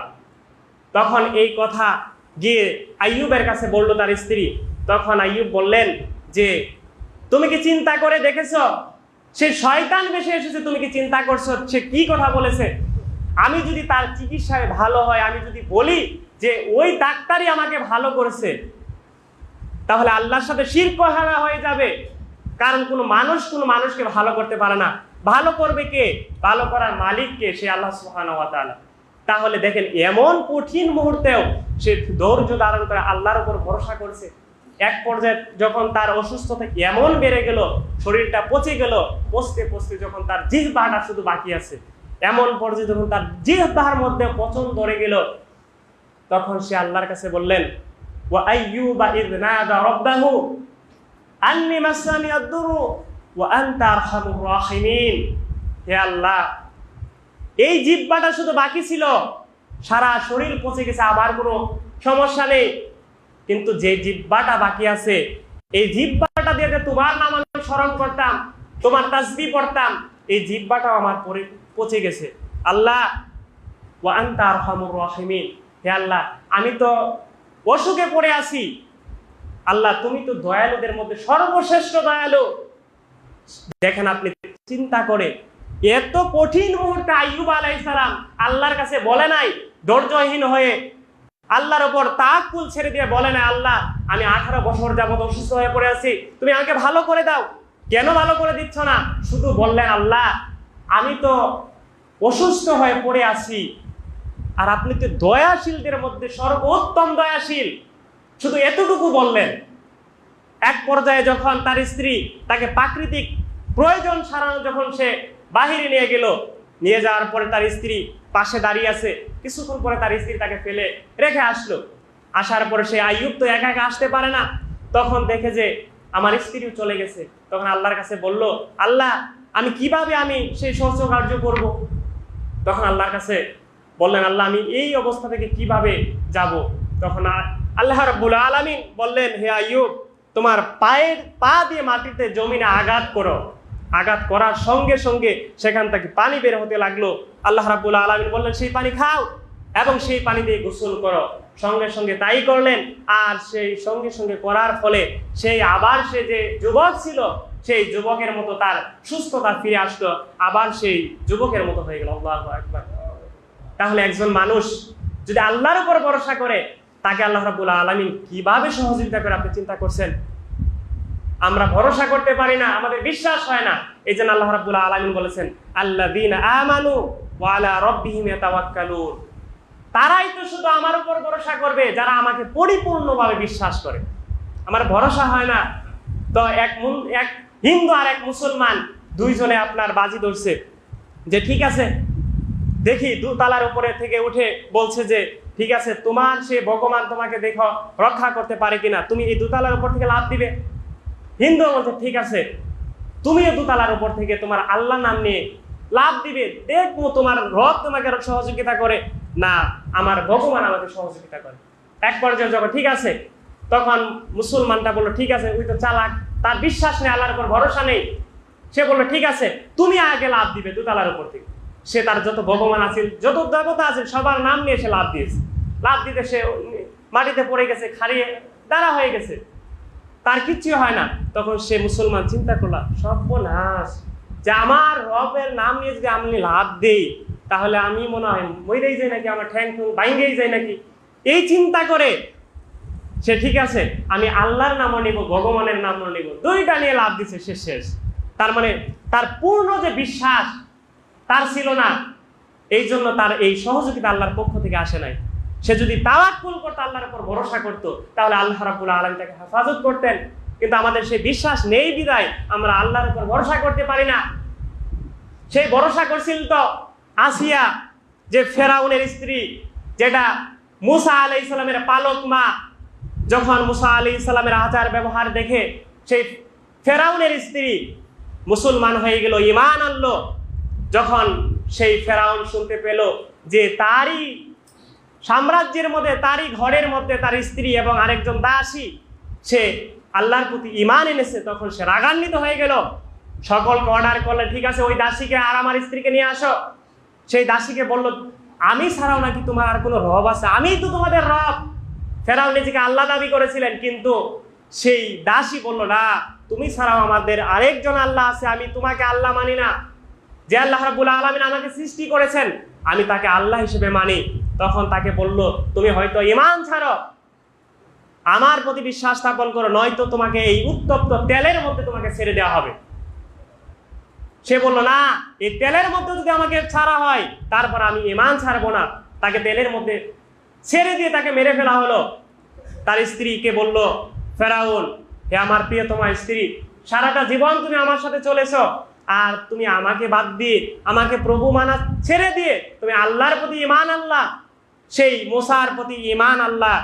তখন এই কথা গিয়ে আইয়ুবের কাছে বলল তার স্ত্রী। তখন আইয়ুব বললেন যে তুমি কি চিন্তা করে দেখেছো সে শয়তান বেশে এসেছে? তুমি কি চিন্তা করছো সে কি কথা বলেছে? আমি যদি তার চিকিৎসায় ভালো হয়, আমি যদি বলি যে ওই ডাক্তারই আমাকে ভালো করেছে, তাহলে আল্লাহর সাথে শিরক হয়ে যাবে। কারণ কোনো মানুষকে ভালো করতে পারে না। ভালো করবে কে? ভালো করার মালিক কে? সে আল্লাহ সুবহানাহু ওয়া তাআলা। তাহলে দেখেন এমন কঠিন মুহূর্তেও সে ধৈর্য ধারণ করে আল্লাহর উপর ভরসা করছে। এক পর্যায়ে যখন তার অসুস্থতা এমন বেড়ে গেল, শরীরটা পচে গেল, পচতে পচতে যখন তার জিহ্বাটা শুধু বাকি আছে, এমন পর্যায়ে যখন তার জিহ্বার মধ্যে পচন ধরে গেল, তখন সে আল্লাহর কাছে বললেন, ওয়া আইয়ুবা ইয নাদা রাব্বাহু আন্নী মাসসানি আদ-দুরু ওয়া আনতা আরহামুর রাহিমিন। হে আল্লাহ, এই জিহ্বাটা শুধু বাকি ছিল, সারা শরীর পচে গেছে, আবার কোনো সমস্যা নেই, কিন্তু যে জিহ্বাটা বাকি আছে, এই জিহ্বাটা দিয়ে তোমার নাম আমি স্মরণ করতাম, তোমার তাসবিহ পড়তাম, এই জিহ্বাটাও আমার পচে গেছে। আল্লাহ, ওয়া আনতা আরহামুর রাহিমিন, হে আল্লাহ, আমি তো অসুখে পড়ে আছি, আল্লাহ তুমি তো দয়ালুদের মধ্যে সর্বশ্রেষ্ঠ দয়ালু। দেখেন আপনি চিন্তা করে, এত কঠিন মুহূর্তে আইয়ুব আলাইহিস সালাম আল্লাহর কাছে বলে নাই ধৈর্যহীন হয়ে, আল্লাহর উপর তাওয়াক্কুল ছেড়ে দিয়ে বলে না, আল্লাহ আমি 18 বছর যাবত অসুস্থ হয়ে পড়ে আছি, তুমি আমাকে ভালো করে দাও। কেন ভালো করে দিচ্ছ না? শুধু বললেন, আল্লাহ আমি তো অসুস্থ হয়ে পড়ে আছি, আর আপনি তো দয়াশীলদের মধ্যে সর্বোত্তম দয়াশীল, শুধু এতটুকু বললেন। এক পর্যায়ে যখন তার স্ত্রী তাকে প্রাকৃতিক প্রয়োজন সারানো যখন সে বাহিরে নিয়ে গেল, নিয়ে যাওয়ার পরে তার স্ত্রী পাশে দাঁড়িয়ে আছে, কিছুক্ষণ পরে তার স্ত্রী তাকে ফেলে রেখে আসলো। আসার পরে সে আইয়ুব তো একা একা আসতে পারে না, তখন দেখে যে আমার স্ত্রীও চলে গেছে। তখন আল্লাহর কাছে বলল, আল্লাহ আমি কিভাবে আমি সেই শৌচ কার্য করব? তখন আল্লাহর কাছে বললেন, আল্লাহ আমি এই অবস্থা থেকে কিভাবে যাব? তখন আল্লাহ রাব্বুল আলামিন বললেন, হে আইয়ুব, তোমার পা দিয়ে মাটিতে জমিনে আঘাত করো। আঘাত করার সঙ্গে সঙ্গে সেখান থেকে পানি বের হতে লাগলো। আল্লাহ রাব্বুল আলামিন বললেন, সেই পানি খাও এবং সেই পানি দিয়ে গোসল করো। সঙ্গে সঙ্গে তাই করলেন, আর সেই সঙ্গে সঙ্গে করার ফলে সেই আবার সে যে যুবক ছিল, সেই যুবকের মতো তার সুস্থতা ফিরে আসলো, আবার সেই যুবকের মতো হয়ে গেল। আল্লাহু আকবার। তাহলে একজন মানুষ যদি আল্লাহর উপর ভরসা করে, তাকে আল্লাহ রাব্বুল আলামিন কিভাবে সহযোগিতা করে আপনি চিন্তা করছেন? আমরা ভরসা করতে পারি না, আমাদের বিশ্বাস হয় না। এই জন্য আল্লাহ রাব্বুল আলামিন বলেছেন, আল্লাযীনা আমানু ওয়া আলা রাব্বিহিম ইয়াতাওয়াক্কালুন। তারাই তো শুধু আমার উপর ভরসা করবে যারা আমাকে পরিপূর্ণভাবে বিশ্বাস করে। আমার ভরসা হয় না তো এক হিন্দু আর এক মুসলমান দুইজনে আপনার বাজি ধরছে যে ঠিক আছে, দেখি দোতলার উপরে থেকে উঠে বলছে যে ঠিক আছে, তোমার সে ভগবান তোমাকে দেখো রক্ষা করতে পারে কিনা, তুমি এই দোতলার উপর থেকে লাফ দিবে। হিন্দু বলছে ঠিক আছে, তুমিও দোতলার উপর থেকে তোমার আল্লাহ নাম নিয়ে লাফ দিবে, দেখবো তোমার রব তোমাকে সহযোগিতা করে না আমার ভগবান আমাকে সহযোগিতা করে। এক পর্যায়ে যখন ঠিক আছে, তখন মুসলমানটা বললো ঠিক আছে, ওই তো চালাক, তার বিশ্বাস নেই, আল্লাহর উপর ভরসা নেই। সে বললো ঠিক আছে, তুমি আগে লাফ দিবে দোতলার উপর থেকে। সে তার যত ভগবান আছে, যত দেবতা আছে, সবার নাম নিয়ে সে লাফ দিয়েছে। লাফ দিতে সে মাটিতে পড়ে গেছে, খাড়িয়ে দাঁড়া হয়ে গেছে, তার কিচ্ছু হয় না। তখন সে মুসলমান চিন্তা করলো, সর্বনাশ, যে আমার রবের নাম নিয়ে যদি আমি লাভ দেই, তাহলে আমি মনে হয় মরেই যাই নাকি, আমার ঠ্যাং ভাঙেই যায় নাকি। এই চিন্তা করে সে ঠিক আছে, আমি আল্লাহর নামও নিব, ভগবানের নামও নিব, দুইটা নিয়ে লাভ দিছে, সে শেষ। তার মানে তার পূর্ণ যে বিশ্বাস তার ছিল না, এই জন্য তার এই সহযোগিতা আল্লাহর পক্ষ থেকে আসে নাই। সে যদি তাওয়াক্কুল করতো, আল্লাহর উপর ভরসা করতো, তাহলে আল্লাহ রাব্বুল আলামিন তাকে হেফাজত করতেন। কিন্তু আমাদের সেই বিশ্বাস নেই বিদায় আমরা আল্লাহর উপর ভরসা করতে পারি না। সেই ভরসা করছিল তো আসিয়া, যে ফেরাউনের স্ত্রী, যেটা মুসা আলাইহিস সালামের পালক মা। যখন মুসা আলাইহিস সালামের আচার ব্যবহার দেখে সেই ফেরাউনের স্ত্রী মুসলমান হয়ে গেল, ঈমান আনলো। যখন সেই ফেরাউন শুনতে পেল যে তারই সাম্রাজ্যের মধ্যে, তারই ঘরের মধ্যে তার স্ত্রী এবং আরেকজন দাসী সে আল্লাহর প্রতি ঈমান এনেছে, তখন সে রাগান্বিত হয়ে গেল। সকলকে অর্ডার করলে, ঠিক আছে ওই দাসীকে আর আমার স্ত্রীকে নিয়ে আসো। সেই দাসীকে বলল, আমি ছাড়াও নাকি তোমার আর কোনো রব আছে? আমি তো তোমাদের রব। ফেরাউন নিজেকে আল্লাহ দাবি করেছিলেন, কিন্তু সেই দাসী বলল, না, তুমি ছাড়াও আমাদের আরেকজন আল্লাহ আছে, আমি তোমাকে আল্লাহ মানি না। যে আল্লাহ রাব্বুল আলামিন আমাকে সৃষ্টি করেছেন আমি তাকে আল্লাহ হিসেবে মানি। তখন তাকে বলল, তুমি হয়তো ঈমান ছাড়ো, আমার প্রতি বিশ্বাস স্থাপন করো, নয়তো তোমাকে এই উত্তপ্ত তেলের মধ্যে তোমাকে ছেড়ে দেওয়া হবে। সে বলল, না, এই তেলের মধ্যে যদি আমাকে ছাড়া হয় তারপর আমি ঈমান ছাড়বো না। তাকে তেলের মধ্যে ছেড়ে দিয়ে তাকে মেরে ফেলা হলো। তার স্ত্রীকে বলল ফেরাউন, হে আমার প্রিয়তমা স্ত্রী, সারাটা জীবন তুমি আমার সাথে চলেছো, আর তুমি আমাকে বাদ দিয়ে, আমাকে প্রভু মানা ছেড়ে দিয়ে তুমি আল্লাহর প্রতি ঈমান আনলা, সেই মুসার প্রতি ঈমান আল্লাহ,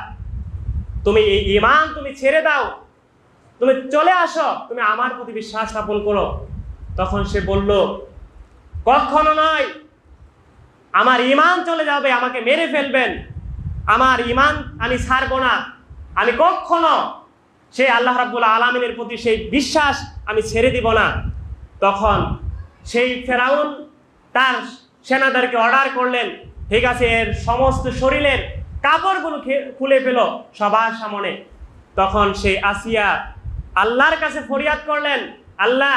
তুমি এই ঈমান তুমি ছেড়ে দাও, তুমি চলে আসো, তুমি আমার প্রতি বিশ্বাস স্থাপন করো। তখন সে বলল, কখনো নয়, আমার ঈমান চলে যাবে, আমাকে মেরে ফেলবেন, আমার ঈমান আমি ছাড়বো না, আমি কখনো সেই আল্লাহ রাব্বুল আলামিনের প্রতি সেই বিশ্বাস আমি ছেড়ে দিব না। তখন সেই ফেরাউন তার সেনাদেরকে অর্ডার করলেন, ঠিক আছে, এর সমস্ত শরীরের কাপড়গুলো খুলে ফেল সবার সামনে। তখন সেই আসিয়া আল্লাহর কাছে ফরিয়াদ করলেন, আল্লাহ,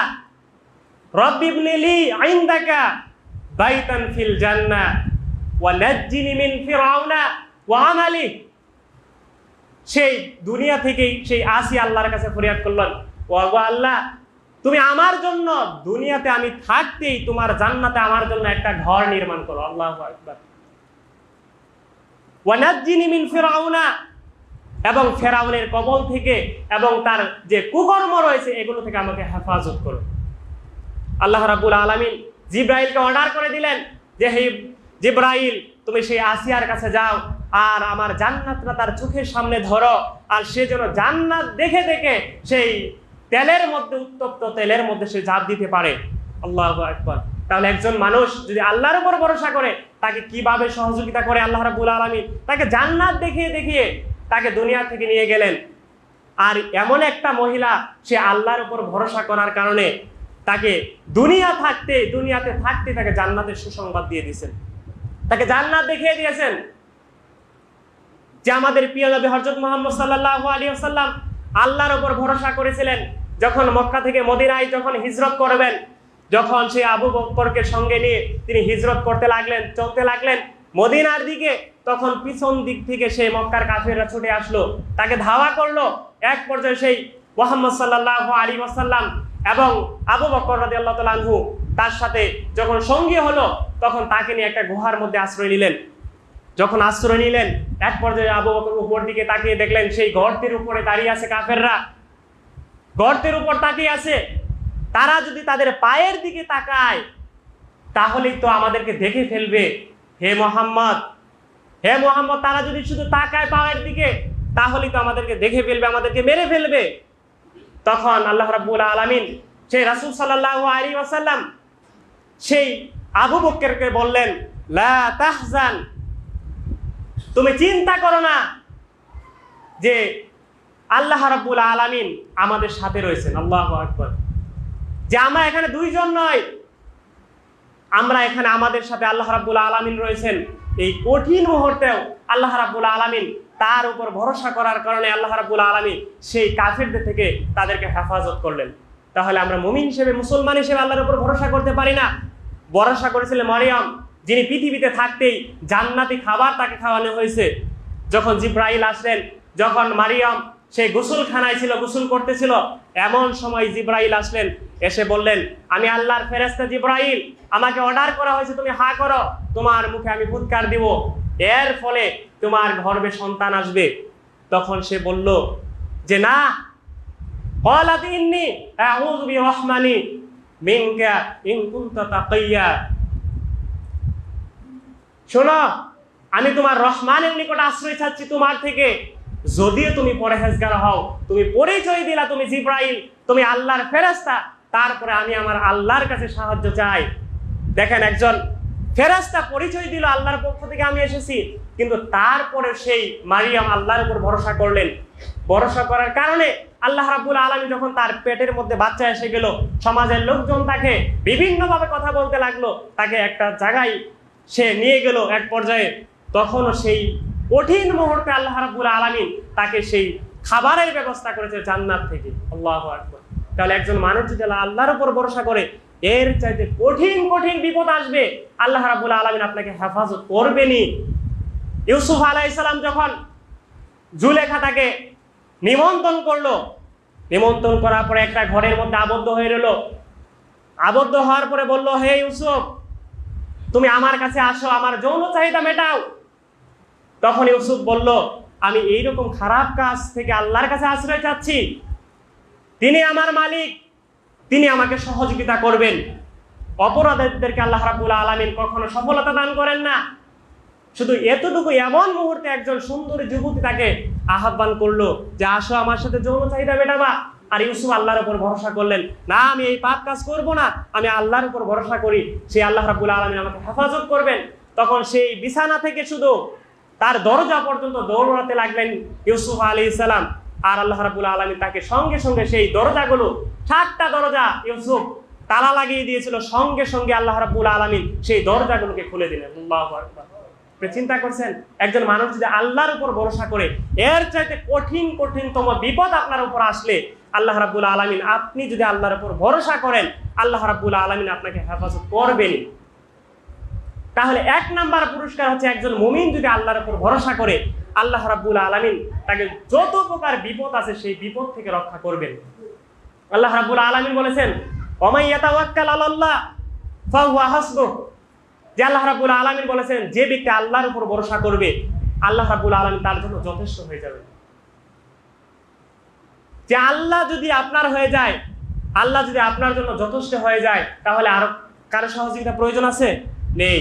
রব্বিবনি লি ইনদাকা বাইতান ফিল জান্নাহ ওয়া নাজ্জিনি মিন ফিরাউনা ওয়া আমালি। সেই দুনিয়া থেকেই সেই আসিয়া আল্লাহর কাছে ফরিয়াদ করলেন, ও আল্লাহ, তুমি আমার জন্য দুনিয়াতে আমি থাকতেই তোমার জান্নাতে আমার জন্য একটা ঘর নির্মাণ করো। আল্লাহু আকবার। ওয়া নাজ্জিনি মিন ফিরাউনা, এবং ফেরাউনের কবল থেকে এবং তার যে কুকর্ম রয়েছে এগুলো থেকে আমাকে হেফাজত করো। আল্লাহ রাব্বুল আলামিন জিব্রাইলকে অর্ডার করে দিলেন যে, হে জিব্রাইল, তুমি সেই আসিয়ার কাছে যাও আর আমার জান্নাতটা তার চোখের সামনে ধরো, আর সে যেন জান্নাত দেখে দেখে সেই তেলের মধ্যে, উত্তপ্ত তেলের মধ্যে সে ঝাঁপ দিতে পারে। আল্লাহু আকবার। তাহলে একজন মানুষ যদি আল্লাহর উপর ভরসা করে, তাকে কিভাবে সহযোগিতা করে আল্লাহ রাব্বুল আলামিন, তাকে জান্নাত দেখিয়ে দেখিয়ে তাকে দুনিয়া থেকে নিয়ে গেলেন। আর এমন একটা মহিলা, সে আল্লাহর উপর ভরসা করার কারণে তাকে দুনিয়াতে থাকতে তাকে জান্নাতের সুসংবাদ দিয়ে দিয়েছেন, তাকে জান্নাত দেখিয়ে দিয়েছেন। যে আমাদের প্রিয় নবী হযরত মুহাম্মদ সাল্লাল্লাহু আলাইহি ওয়াসাল্লাম আল্লাহর উপর ভরসা করেছিলেন, যখন মক্কা থেকে মদিনায় যখন হিজরত করবেন, যখন সেই আবু বকরকে সঙ্গে নিয়ে তিনি হিজরত করতে লাগলেন, চলতে লাগলেন মদিনার দিকে, তখন পিছন দিক থেকে সেই মক্কার কাফেররা ছুটে আসলো, তাকে ধাওয়া করলো। এক পর্যায়ে সেই মুহাম্মদ সাল্লাল্লাহু আলাইহি ওয়াসাল্লাম এবং আবু বকর রাদিয়াল্লাহু তাআলা আনহু তার সাথে যখন সঙ্গী হলো, তখন তাকে নিয়ে একটা গুহার মধ্যে আশ্রয় নিলেন। যখন আশ্রয় নিলেন, এক পর্যায়ে আবু বকর উপর দিকে তাকিয়ে দেখলেন সেই গর্তের উপরে দাঁড়িয়ে আছে কাফেররা, গর্তের উপর তাকিয়ে আছে। তারা যদি তাদের পায়ের দিকে তাকায় তাহলেই তো আমাদেরকে দেখে ফেলবে। হে মোহাম্মদ, তারা যদি শুধু তাকায় পায়ের দিকে তাহলেই তো আমাদেরকে দেখে ফেলবে, আমাদেরকে মেরে ফেলবে। তখন আল্লাহ রাব্বুল আলামিন সেই রাসূল সাল্লাল্লাহু আলাইহি ওয়াসাল্লাম সেই আবু বকরকে বললেন, লা তাহজান, তুমি চিন্তা করো না, যে আল্লাহ রাব্বুল আলামিন আমাদের সাথে রয়েছেন। আল্লাহু আকবার। যে আমরা এখানে দুইজন নয়, আমরা এখানে আমাদের সাথে আল্লাহ রাব্বুল আলামিন রয়েছেন। এই কঠিন মুহূর্তেও আল্লাহ রাব্বুল আলামিন তার উপর ভরসা করার কারণে আল্লাহ রাব্বুল আলামিন সেই কাফিরদের থেকে তাদেরকে হেফাজত করলেন। তাহলে আমরা মুমিন হিসেবে, মুসলমান হিসেবে আল্লাহর উপর ভরসা করতে পারি না? ভরসা করেছিলেন মরিয়ম, যিনি পৃথিবীতে থাকতেই জান্নাতি খাবার তাকে খাওয়ানো হয়েছে। যখন জিব্রাইল আসলেন, যখন মারিয়াম সেই গোসলখানায় ছিল, গোসল করতেছিল, এমন সময় জিব্রাইল আসলেন, এসে বললেন, আমি আল্লাহর ফেরেশতা জিব্রাইল, আমাকে অর্ডার করা হয়েছে তুমি হা করো, তোমার মুখে আমি ফুৎকার দিব, এর ফলে তোমার গর্ভে সন্তান আসবে। তখন সে বলল যে না, ক্বালাত ইন্নী আউযু বিরহমানি মিনকা ইন কুনতা তাকিয়া, শোনো, আমি তোমার রহমানের নিকট আশ্রয় চাচ্ছি তোমার থেকে, যদিও তুমি পরহেজগার হও। তুমি পরিচয় দিলা তুমি জিব্রাইল, তুমি আল্লাহর ফেরেশতা, তারপরে আমি আমার আল্লাহর কাছে সাহায্য চাই। দেখেন, একজন ফেরেশতা পরিচয় দিল আল্লাহর পক্ষ থেকে আমি এসেছি, কিন্তু তারপরে সেই মারিয়াম আল্লাহর উপর ভরসা করলেন। ভরসা করার কারণে আল্লাহ রাব্বুল আলামিন যখন তার পেটের মধ্যে বাচ্চা এসে গেল, সমাজের লোকজন তাকে বিভিন্নভাবে কথা বলতে লাগলো, তাকে একটা জায়গায় সে নিয়ে গেল এক পর্যায়ে। তখনও সেই কঠিন মুহূর্তে আল্লাহ রাব্বুল আলামিন তাকে সেই খাবারের ব্যবস্থা করেছে জান্নাত থেকে। আল্লাহু আকবার। তাহলে একজন মানুষ যদি আল্লাহর উপর ভরসা করে, এর চাইতে কঠিন কঠিন বিপদ আসবে, আল্লাহ রাব্বুল আলামিন আপনাকে হেফাজত করবেনই। ইউসুফ আলাইহিস সালাম যখন জুলেখা তাকে নিমন্ত্রণ করলো, নিমন্ত্রণ করার পরে একটা ঘরের মধ্যে আবদ্ধ হয়ে রইল। আবদ্ধ হওয়ার পরে বলল, হে ইউসুফ, তুমি আমার কাছে আসো, আমার যৌন চাহিদা মেটাও। তখন ইউসুফ বলল, আমি এইরকম খারাপ কাজ থেকে আল্লাহর কাছে আশ্রয় চাচ্ছি, তিনি আমার মালিক, তিনি আমাকে সহযোগিতা করবেন। অপরাধীদেরকে আল্লাহ রাব্বুল আলামিন কখনো সফলতা দান করেন না। শুধু এতটুকু, এমন মুহূর্তে একজন সুন্দরী যুবতী তাকে আহ্বান করলো যে আসো আমার সাথে যৌন চাহিদা মেটাবা। আর ইউসুফ আল্লাহর উপর ভরসা করলেন, না আমি এই পাপ কাজ করব না, আমি আল্লাহর উপর ভরসা করি, সেই আল্লাহ রাব্বুল আলামিন আমাকে হেফাজত করবেন। তখন সেই বিছানা থেকে শুধু তার দরজা পর্যন্ত দৌড়াতে লাগলেন ইউসুফ আলাইহিস সালাম। আর আল্লাহ রাব্বুল আলামিন তাকে সঙ্গে সঙ্গে সেই দরজাগুলো, 7টা দরজা ইউসুফ তালা লাগিয়ে দিয়েছিল, সঙ্গে সঙ্গে আল্লাহ রাব্বুল আলামিন সেই দরজাগুলোকে খুলে দিলেন। আল্লাহু আকবার। চিন্তা করছেন, একজন মানুষ যদি আল্লাহর উপর ভরসা করে, এর চাইতে কঠিন কঠিনতম বিপদ আপনার উপর আসলে আল্লাহ রাব্বুল আলামিন, আপনি যদি আল্লাহর উপর ভরসা করেন, আল্লাহ রাব্বুল আলামিন আপনাকে হেফাজত করবেনই। তাহলে 1 নাম্বার পুরস্কার হচ্ছে, একজন মুমিন যদি আল্লাহর উপর ভরসা করে, আল্লাহ রাব্বুল আলামিন তাকে যত প্রকার বিপদ আছে সেই বিপদ থেকে রক্ষা করবেন। আল্লাহ রাব্বুল আলামিন বলেছেন, ওমাই ইয়াতাওয়াক্কাল আলাল্লাহ ফাহুয়া হাসবুহ, যে আল্লাহ রাব্বুল আলামিন বলেছেন, যে ব্যক্তি আল্লাহর উপর ভরসা করবে, আল্লাহ রাব্বুল আলামিন তার জন্য যথেষ্ট হয়ে যাবে। যে আল্লাহ যদি আপনার হয়ে যায়, আল্লাহ যদি আপনার জন্য যথেষ্ট হয়ে যায়, তাহলে আর কারো সহযোগিতা প্রয়োজন আছে? নেই।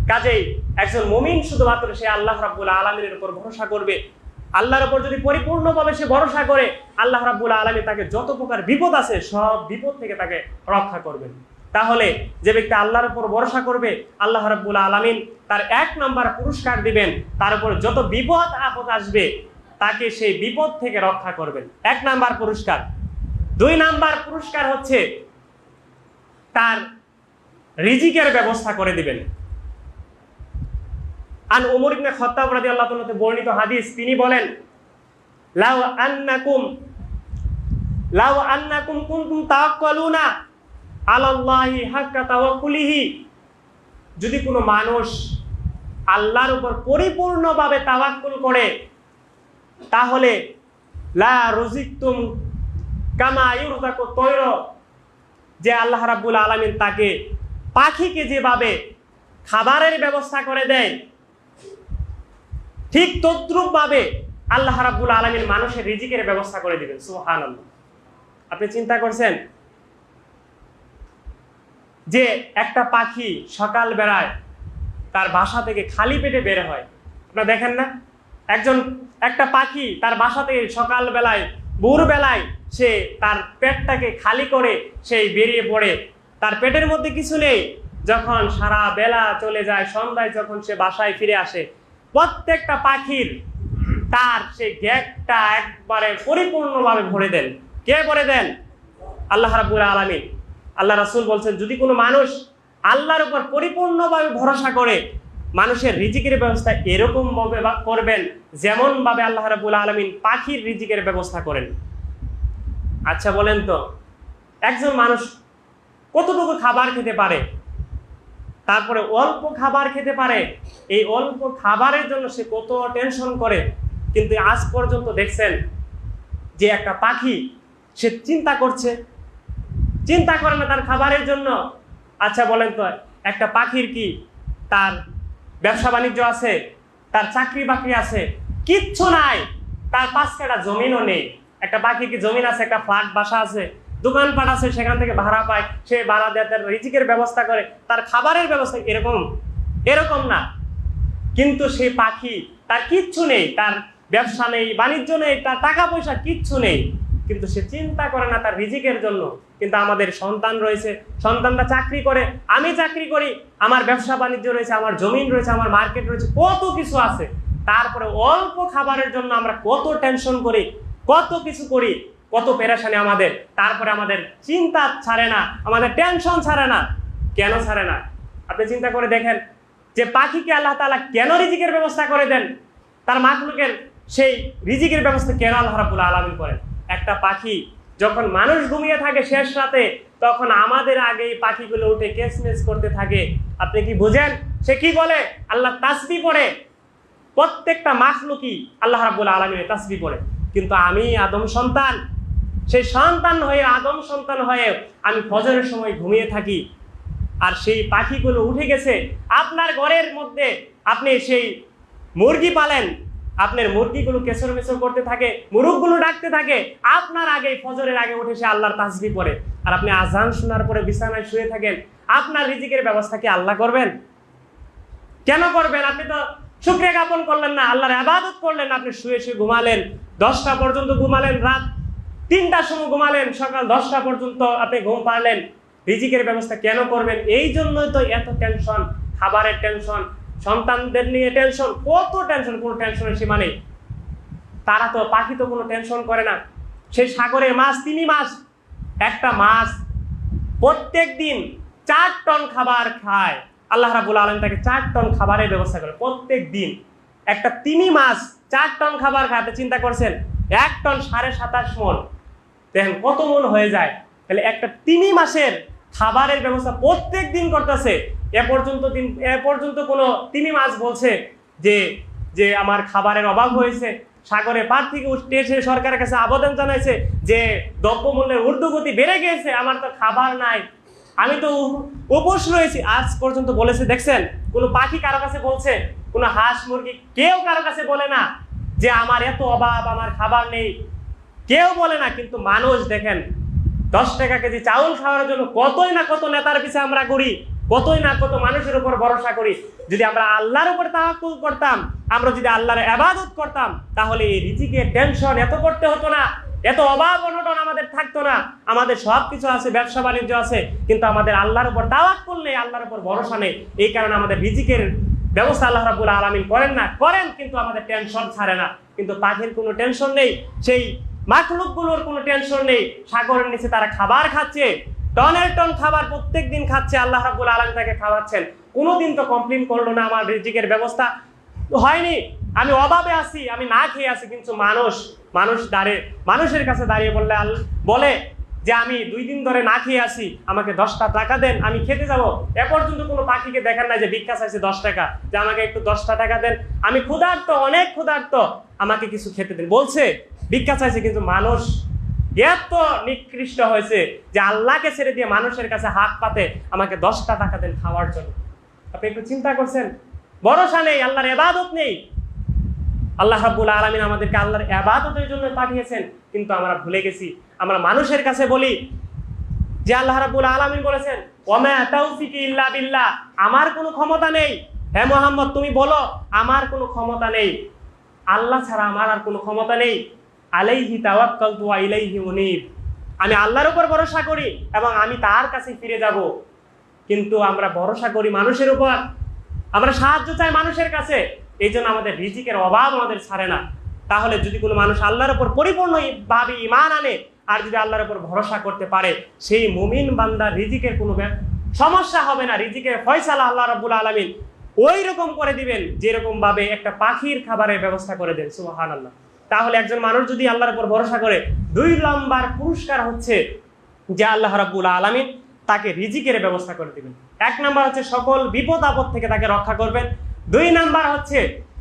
কাজেই একজন মুমিন শুধুমাত্র সে আল্লাহ রাব্বুল আলামিনের উপর ভরসা করবে। আল্লাহর উপর যদি পরিপূর্ণভাবে সে ভরসা করে, আল্লাহ রাব্বুল আলামিন তাকে যত প্রকার বিপদ আছে সব বিপদ থেকে তাকে রক্ষা করবেন। তাহলে যে ব্যক্তি আল্লাহর উপর ভরসা করবে, আল্লাহ রাব্বুল আলামিন তার 1 নাম্বার পুরস্কার দিবেন, তার উপর যত বিপদ আপদ আসবে তাকে সেই বিপদ থেকে রক্ষা করবেন। 1 নাম্বার পুরস্কার। 2 নাম্বার পুরস্কার হচ্ছে তার রিজিকের ব্যবস্থা করে দিবেন। আন উমর ইবনে খাত্তাব রাদিয়াল্লাহু তাআলা হতে বর্ণিত হাদিস, তিনি বলেন, লাউ আন্নাকুম কুনতুম তাওয়াক্কালুনা আলাল্লাহি হাক্কা তাওয়াক্কুলিহি, যদি কোনো মানুষ আল্লাহর উপর পরিপূর্ণভাবে তাওয়াক্কুল করে, তাহলে লা রুজিকতুম কামা ইউরজাকু তয়র, যে আল্লাহ রাব্বুল আলামিন তাকে পাখিকে যেভাবে খাবারের ব্যবস্থা করে দেয়, ঠিক তদ্রূপ ভাবে আল্লাহ রাব্বুল আলামিন মানুষের রিজিকের ব্যবস্থা করে দিবেন। সুবহানাল্লাহ। আপনি চিন্তা করছেন যে একটা পাখি সকাল বেলায় তার বাসা থেকে খালি পেটে বের হয়, আপনারা দেখেন না? একটা পাখি তার বাসা থেকে সকাল বেলায়, ভোরবেলায় সে তার পেটটাকে খালি করে সেই বেরিয়ে পড়ে, তার পেটের মধ্যে কিছু নেই। যখন সারা বেলা চলে যায়, সন্ধ্যায় যখন সে বাসায় ফিরে আসে, প্রত্যেকটা পাখির তার সেই গ্যাগটা একবারে পরিপূর্ণভাবে ভরে দেন। কে ভরে দেন? আল্লাহ রাব্বুল আলামিন। আল্লাহ রাসূল বলছেন, যদি কোনো মানুষ আল্লাহর উপর পরিপূর্ণভাবে ভরসা করে, মানুষের রিজিকের ব্যবস্থা এরকম ভাবে করবেন যেমন ভাবে আল্লাহ রাব্বুল আলামিন পাখির রিজিকের ব্যবস্থা করেন। আচ্ছা বলেন তো, একজন মানুষ কতটুকু খাবার খেতে পারে? তারপরে অল্প খাবার খেতে পারে, এই অল্প খাবারের জন্য সে কত টেনশন করে। কিন্তু আজ পর্যন্ত দেখছেন যে একটা পাখি সে চিন্তা করে না তার খাবারের জন্য। আচ্ছা বলেন তো, একটা পাখির কি তার ব্যবসা বাণিজ্য আছে? তার চাকরি বাকরি আছে? কিচ্ছু নাই। তার 5 কাঠা জমিনও নেই। একটা পাখি কি জমিন আছে? একটা ফ্ল্যাট বাসা আছে, দোকানপাট আছে, সেখান থেকে ভাড়া পায়, সে ভাড়া দেয়, তার রিজিকের ব্যবস্থা করে, তার খাবারের ব্যবস্থা এরকম না। কিন্তু সেই পাখি তার কিচ্ছু নেই, তার ব্যবসা নেই, বাণিজ্য নেই, তার টাকা পয়সা কিচ্ছু নেই, কিন্তু সে চিন্তা করে না তার রিজিকের জন্য। কিন্তু আমাদের সন্তান রয়েছে, সন্তানরা চাকরি করে, আমি চাকরি করি, আমার ব্যবসা বাণিজ্য রয়েছে, আমার জমিন রয়েছে, আমার মার্কেট রয়েছে, কত কিছু আছে, তারপরে অল্প খাবারের জন্য আমরা কত টেনশন করি, কত কিছু করি, কত পেরেশানি আমাদের। তারপরে আমাদের চিন্তা ছাড়ে না, আমাদের টেনশন ছাড়ে না। কেন ছাড়ে না? আপনি চিন্তা করে দেখেন যে পাখিকে আল্লাহ তাআলা কেন রিজিকের ব্যবস্থা করে দেন, তার মাখলুকের সেই রিজিকের ব্যবস্থা কেন আল্লাহ রাব্বুল আলামিন করেন। একটা পাখি যখন মানুষ ঘুমিয়ে থাকে শেষ রাতে, তখন আমাদের আগে এই পাখিগুলো উঠে কেসমেস করতে থাকে। আপনি কি বুঝেন সে কি বলে? আল্লাহ তাসবিহ পড়ে। প্রত্যেকটা মাখলুকই আল্লাহ রাব্বুল আলামিনের তাসবিহ পড়ে। কিন্তু আমি আদম সন্তান, সেই সন্তান হয়ে, আদম সন্তান হয়ে আমি ফজরের সময় ঘুমিয়ে থাকি, আর সেই পাখিগুলো উঠে গেছে। আপনার ঘরের মধ্যে আপনি সেই মুরগি পালেন, আপনার মুরগিগুলো কেসর মেসর করতে থাকে, মুরগগুলো ডাকতে থাকে, আপনার আগে ফজরের আগে উঠে সে আল্লাহর তাসবিহ পড়ে, আর আপনি আজান শোনার পরে বিছানায় শুয়ে থাকেন। আপনার রিজিকের ব্যবস্থা কি আল্লাহ করবেন? কেন করবেন? আপনি তো শুকরিয়া জ্ঞাপন করলেন না, আল্লাহর ইবাদত করলেন না। আপনি শুয়ে শুয়ে ঘুমালেন, 10টা পর্যন্ত ঘুমালেন, রাত 3টার সময় ঘুমালেন, সকাল 10টা পর্যন্ত আপনি ঘুম পারলেন। রিজিকের ব্যবস্থা কেন করবেন? এই জন্যই তো এত টেনশন, খাবারের টেনশন, সন্তানদের নিয়ে টেনশন, কত টেনশন, কোনো টেনশনের সীমা নেই। তারা তো, পাখি তো কোনো টেনশন করে না। সেই সাগরের মাছ, 3 মাস, একটা মাছ প্রত্যেক দিন 4 টন খাবার খায়। আল্লাহ রাব্বুল আলামিন তাকে 4 টন খাবারের ব্যবস্থা করে প্রত্যেক দিন। একটা 3 মাস 4 টন খাবার খায়। আপনি চিন্তা করছেন 1 টন 27.5 মণ, দেখেন কত মণ হয়ে যায়। তাহলে একটা 3 মাসের খাবারের ব্যবস্থা প্রত্যেক দিন করতেছে। এ পর্যন্ত কোনো 3 মাস বলছে যে যে আমার খাবারের অভাব হয়েছে, সাগরে পার থেকে উঠে এসে সরকারের কাছে আবেদন জানাইছে যে দ্রব্যমূল্যের ঊর্ধ্বগতি বেড়ে গেছে, আমার তো খাবার নাই, আমি তো উপোস রয়েছি, আজ পর্যন্ত বলেছে? দেখছেন কোনো পাখি কারো কাছে বলছে? কোনো হাঁস মুরগি কেউ কারো কাছে বলে না যে আমার এত অভাব, আমার খাবার নেই, কেউ বলে না। কিন্তু মানুষ দেখেন 10 টাকা কেজি চাউল খাওয়ার জন্য কতই না কত নেতার পিছে আমরা করি, কতই না কত মানুষের উপর ভরসা করি। যদি আমরা আল্লাহর উপর তাওয়াক্কুল করতাম, আমরা যদি আল্লাহর ইবাদত করতাম, তাহলে এই রিজিকের টেনশন এত করতে হতো না, এত অভাব অনটন আমাদের থাকতো না। আমাদের সব কিছু আছে, ব্যবসা বাণিজ্য আছে, কিন্তু আমাদের আল্লাহর উপর তাওয়াক্কুল নেই, আল্লাহর উপর ভরসা নেই। এই কারণে আমাদের রিজিকের ব্যবস্থা আল্লাহ রাব্বুল আলামিন করেন না, করেন কিন্তু আমাদের টেনশন ছাড়ে না। কিন্তু পাখির কোনো টেনশন নেই, সেই মাখলুকগুলোর কোনো টেনশন নেই। সাগরের নিচে তারা খাবার খাচ্ছে, টনের টন খাবার প্রত্যেক দিন খাচ্ছে, আল্লাহ রাব্বুল আলামিন তাকে খাওয়াচ্ছেন। কোনোদিন তো কমপ্লেইন করলো না আমার রিজিকের ব্যবস্থা হয়নি, আমি অভাবে আছি, আমি না খেয়ে আছি। কিন্তু মানুষের কাছে দাঁড়িয়ে বলে যে আমি 2 দিন ধরে না খেয়ে আছি, আমাকে 10টা টাকা দেন, আমি খেতে যাব। এ পর্যন্ত কোনো পাখিকে দেখেন না যে ভিক্ষা চাইছে 10 টাকা, যে আমাকে একটু 10টা টাকা দেন, আমি ক্ষুধার্ত, অনেক ক্ষুধার্ত, আমাকে কিছু খেতে দেন, বলছে? ভিক্ষা চাইছে। কিন্তু মানুষ এত নিকৃষ্ট হয়েছে যে আল্লাহকে ছেড়ে দিয়ে মানুষের কাছে হাত পাতে, আমাকে 10টা টাকা দেন খাওয়ার জন্য। আপনি একটু চিন্তা করছেন? ভরসা নেই, আল্লাহর ইবাদত নেই। আল্লাহ রাব্বুল আলামিন আমাদেরকে আল্লাহর ইবাদতের জন্য পাঠিয়েছেন, কিন্তু আমরা ভুলে গেছি। আমরা মানুষের কাছে বলি যে আল্লাহ রাব্বুল আলামিন বলেছেন ওয়ামা তাওফিকি ইল্লা বিল্লাহ, আমার কোনো ক্ষমতা নেই। হে মুহাম্মদ তুমি বলো আমার কোনো ক্ষমতা নেই, আল্লাহ ছাড়া আমার আর কোনো ক্ষমতা নেই। আলাইহি তাওয়াক্কালতু ওয়া ইলাইহি উনীব, আমি আল্লাহর উপর ভরসা করি এবং আমি তার কাছে ফিরে যাব। কিন্তু আমরা ভরসা করি মানুষের উপর, আমরা সাহায্য চাই মানুষের কাছে, এই জন্য আমাদের রিজিকের অভাব আমাদের ছাড়ে না। তাহলে যদি কোনো মানুষ আল্লাহর উপর পরিপূর্ণভাবে ঈমান আনে, আর যদি আল্লাহর উপর ভরসা করতে পারে, সেই মুমিন বান্দার রিজিকের কোনো সমস্যা হবে না। রিজিকের ফয়সালা আল্লাহ রাব্বুল আলামিন ওই রকম করে দিবেন যেরকম ভাবে একটা পাখির খাবারের ব্যবস্থা করে দেন। সুবহানাল্লাহ। তাহলে একজন মানুষ যদি আল্লাহর উপর ভরসা করে, 2 নম্বর পুরস্কার হচ্ছে যে আল্লাহ রাব্বুল আলামিন তাকে রিজিকের ব্যবস্থা করে দিবেন। 1 নম্বর হচ্ছে সকল বিপদ আপদ থেকে তাকে রক্ষা করবেন। 2 নম্বর হচ্ছে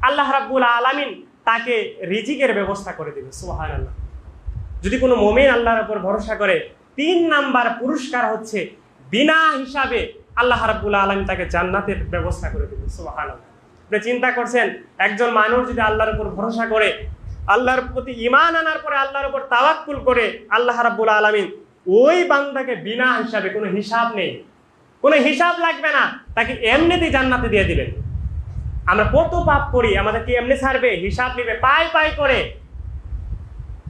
আল্লাহ রাব্বুল আলামিন তাকে রিজিকের ব্যবস্থা করে দিবেন। সুবহানাল্লাহ। যদি কোনো মুমিন আল্লাহর উপর ভরসা করে, 3 নম্বর পুরস্কার হচ্ছে বিনা হিসাবে আল্লাহ রাব্বুল আলামিন তাকে জান্নাতের ব্যবস্থা করে দিবেন। সুবহানাল্লাহ। আপনি চিন্তা করছেন একজন মানুষ যদি আল্লাহর উপর ভরসা করে, আল্লাহর প্রতি ঈমান আনার পরে আল্লাহর উপর তাওয়াক্কুল করে, আল্লাহ রাব্বুল আলামিন ওই বান্দাকে বিনা হিসাবে, কোনো হিসাব নেই, কোনো হিসাব লাগবে না, তাকে এমনিতেই জান্নাতে দিয়ে দিবেন। আমরা কত পাপ করি, আমাদেরকে এমনি ছাড়বে? হিসাব নিবে পাই পাই করে।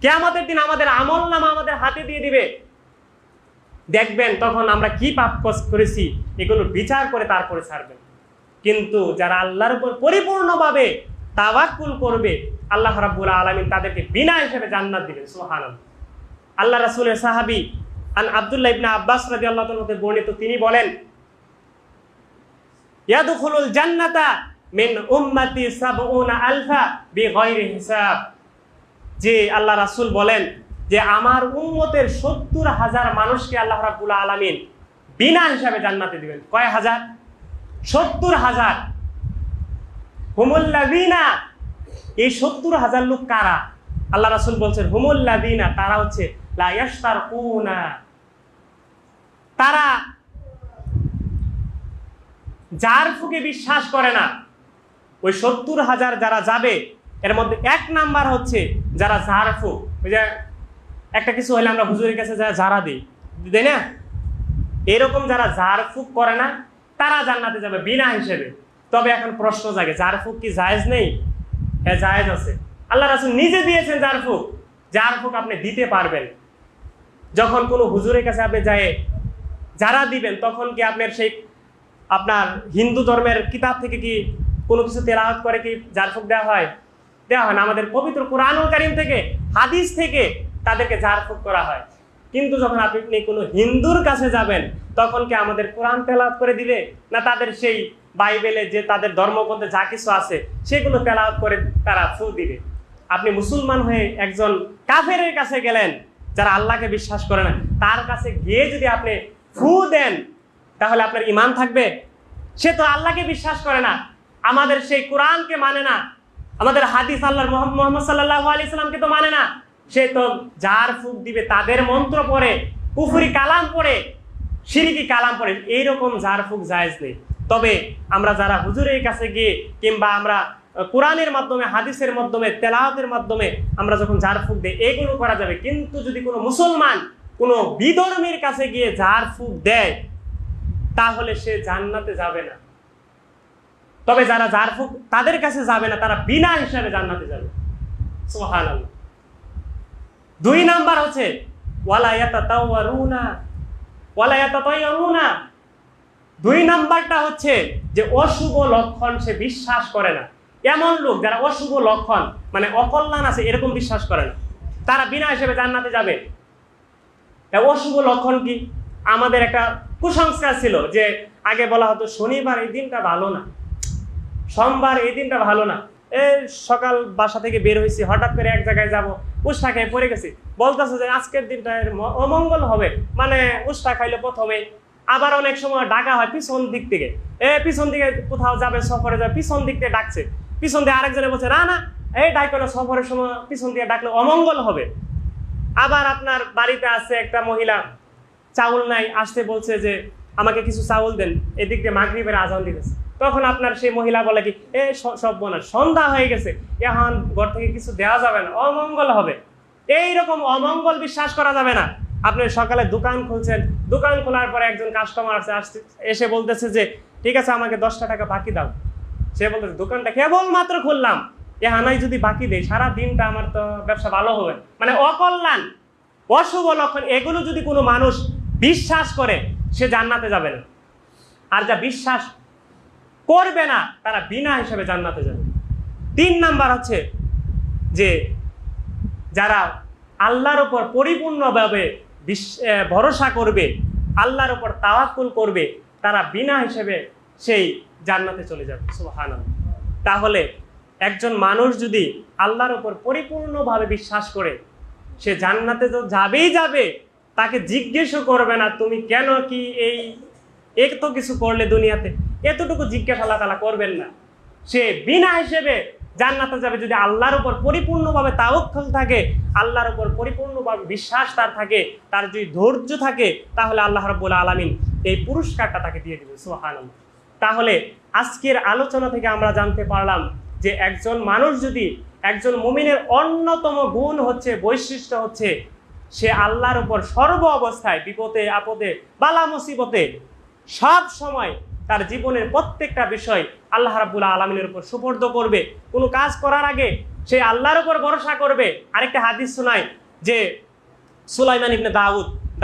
কিয়ামতের দিন আমাদের আমলনামা আমাদের হাতে দিয়ে দিবে, দেখবেন তখন আমরা কি পাপ করেছি এগুলো বিচার করে তারপরে ছাড়বেন। কিন্তু যারা আল্লাহর উপর পরিপূর্ণভাবে তাওয়াক্কুল করবে, আল্লাহ রাব্বুল আলামিন তাদেরকে বিনা হিসেবে জান্নাত দিবেন। সুবহানাল্লাহ। আল্লাহ রাসূলের সাহাবী আন আব্দুল্লাহ ইবনে আব্বাস রাদিয়াল্লাহু তাআলা হতে বর্ণিত, তিনি বলেন, ইয়াদখুলুল জান্নাতা মিন উম্মতি ৭০,০০০ বিগাইরি হিসাব। যে আল্লাহ রাসূল বলেন যে আমার উম্মতের ৭০,০০০ মানুষকে আল্লাহ রাব্বুল আলামিন বিনা হিসাবে জান্নাতে দিবেন। কয় হাজার? ৭০,০০০। হুমুল্লাযিনা, এই ৭০,০০০ লোক কারা? আল্লাহ রাসূল বলছেন হুমুল্লাযিনা, তারা হচ্ছে লা ইয়াশতারকুনা, তারা যার ফুকে বিশ্বাস করে না। ওই ৭০,০০০ যারা যাবে এর মধ্যে ১ নাম্বার হচ্ছে যারা ঝাড়ফুঁক, ওই যে একটা কিছু হলে আমরা হুজুরের কাছে যারা ঝাড়া দিই, তাই না? এরকম যারা ঝাড়ফুঁক করে না তারা জান্নাতে যাবে বিনা হিসেবে। তবে এখন প্রশ্ন জাগে, ঝাড়ফুঁক কি জায়েজ নেই? হ্যাঁ, জায়েজ আছে। আল্লাহ রাসূল নিজে দিয়েছেন ঝাড়ফুঁক। ঝাড়ফুঁক আপনি দিতে পারবেন। যখন কোনো হুজুরের কাছে আপনি যায় যারা দিবেন, তখন কি আপনার সেই আপনার হিন্দু ধর্মের কিতাব থেকে কি কোনো কিছু তেলাওয়াত করে কি ঝাড়ফুঁক দেওয়া হয়? দেওয়া হয় না। আমাদের পবিত্র কোরআনুল কারীম থেকে, হাদিস থেকে তাদেরকে ঝাড়ফুঁক করা হয়। কিন্তু যখন আপনি কোনো হিন্দুর কাছে যাবেন, তখন কি আমাদের কোরআন তেলাওয়াত করে দিলে, না তাদের সেই বাইবেলে যে তাদের ধর্মগ্রন্থে যা কিছু আছে সেগুলো তেলাওয়াত করে তারা ফু দিবে? আপনি মুসলমান হয়ে একজন কাফেরের কাছে গেলেন, যারা আল্লাহকে বিশ্বাস করে না, তার কাছে গিয়ে যদি আপনি ফু দেন, তাহলে আপনার ঈমান থাকবে? সে তো আল্লাহকে বিশ্বাস করে না, আমাদের সেই কোরআনকে মানে না, আমাদের হাদিস আল্লাহর মুহাম্মদ সাল্লাল্লাহু আলাইহি সাল্লামকে তো মানে না। সে তো যার ফুক দিবে তাদের মন্ত্র পড়ে, কুফরি কালাম পড়ে, শিরকি কালাম পড়ে, এইরকম যার ফুক জায়েজ নেই। তবে আমরা যারা হুজুরের কাছে গিয়ে কিংবা আমরা কোরআনের মাধ্যমে, হাদিসের মাধ্যমে, তেলাওয়াতের মাধ্যমে আমরা যখন যার ফুক দেই, এগুলো করা যাবে। কিন্তু যদি কোনো মুসলমান কোনো বিধর্মীর কাছে গিয়ে যার ফুক দেয়, তাহলে সে জান্নাতে যাবে না। তবে যারা যার ফুক তাদের কাছে যাবে না, তারা বিনা হিসাবে জান্নাতে যাবে। সুবহানাল্লাহ। ২ নাম্বার হচ্ছে ওয়ালা ইয়াতাতাওয়ারুনা ওয়ালা ইয়াতাতায়ারুনা। ২ নাম্বারটা হচ্ছে যে অশুভ লক্ষণ সে বিশ্বাস করে না। এমন লোক যারা অশুভ লক্ষণ মানে অকল্যাণ আছে এরকম বিশ্বাস করে না, তারা বিনা হিসেবে জান্নাতে যাবে। অশুভ লক্ষণ কি? আমাদের একটা কুসংস্কার ছিল যে আগে বলা হতো শনিবার এই দিনটা ভালো না, সোমবার এই দিনটা ভালো না। এই সকাল বাসা থেকে বের হয়েছি, হঠাৎ করে এক জায়গায় যাব, উষ্টা খেয়ে পড়ে গেছি, বলতেছে যে আজকের দিনটা অমঙ্গল হবে, মানে উষ্টা খাইলে প্রথমে। আবার অনেক সময় ডাকা হয় পিছন দিক থেকে, পিছন দিকে কোথাও যাবে, সফরে যাবে, পিছন দিক থেকে ডাকছে, পিছন দিয়ে আরেকজনে বলছে না না এই ডাকো না, সফরের সময় পিছন দিয়ে ডাকলে অমঙ্গল হবে। আবার আপনার বাড়িতে আছে একটা মহিলা, চাউল নাই, আসতে বলছে যে আমাকে কিছু চাউল দেন, এদিক দিয়ে মাগরিবের আজান দিতেছে। তখন আপনার সেই মহিলা বলে কি সব বোনা সন্ধ্যা হয়ে গেছে, এখন ঘর থেকে কিছু দেওয়া যাবে না, অমঙ্গল হবে। এইরকম অমঙ্গল বিশ্বাস করা যাবে না। আপনি সকালে দোকান খুলছেন, দোকান খোলার পরে একজন কাস্টমার এসে বলতেছে যে ঠিক আছে আমাকে 10টা টাকা বাকি দাও। সে বলতেছে দোকানটা কেবল মাত্র খুললাম, এহানাই যদি বাকি দেয় সারা দিনটা আমার তো ব্যবসা ভালো হবে। মানে অকল্যাণ, অশুভ লক্ষণ, এগুলো যদি কোনো মানুষ বিশ্বাস করে সে জান্নাতে যাবে না। আর যা বিশ্বাস করবে না তারা বিনা হিসেবে জান্নাতে যাবে। 3 নাম্বার হচ্ছে যে যারা আল্লাহর উপর পরিপূর্ণভাবে ভরসা করবে, আল্লাহর উপর তাওয়াক্কুল করবে, তারা বিনা হিসেবে সেই জান্নাতে চলে যাবে। সুবহানাল্লাহ। তাহলে একজন মানুষ যদি আল্লাহর উপর পরিপূর্ণভাবে বিশ্বাস করে, সে জান্নাতে তো যাবেই যাবে। তাকে জিজ্ঞেসও করবে না তুমি কেন কি এই এত কিছু করলে দুনিয়াতে, এতটুকু জিজ্ঞাসা আল্লাহ তাআলা করবেন না। সে বিনা হিসেবে জান্নাতে যাবে যদি আল্লাহর উপর পরিপূর্ণভাবে তাওয়াক্কুল থাকে, আল্লাহর উপর পরিপূর্ণভাবে বিশ্বাস তার থাকে, তার যদি ধৈর্য থাকে, তাহলে আল্লাহ রাব্বুল আলামিন এই পুরস্কারটা তাকে দিয়ে দিবেন। সুবহানাল্লাহ। তাহলে আজকের আলোচনা থেকে আমরা জানতে পারলাম যে একজন মানুষ যদি, একজন মুমিনের অন্যতম গুণ হচ্ছে, বৈশিষ্ট্য হচ্ছে সে আল্লাহর উপর সর্ব অবস্থায়, বিপদে আপদে বালা মুসিবতে সব সময় তার জীবনের প্রত্যেকটা বিষয় আল্লাহ রাব্বুল আলামিনের উপর সুপর্দ করবে। কোনো কাজ করার আগে সে আল্লাহর উপর ভরসা করবে। আরেকটা হাদিস শোনায় যে সুলাইমান ইবনে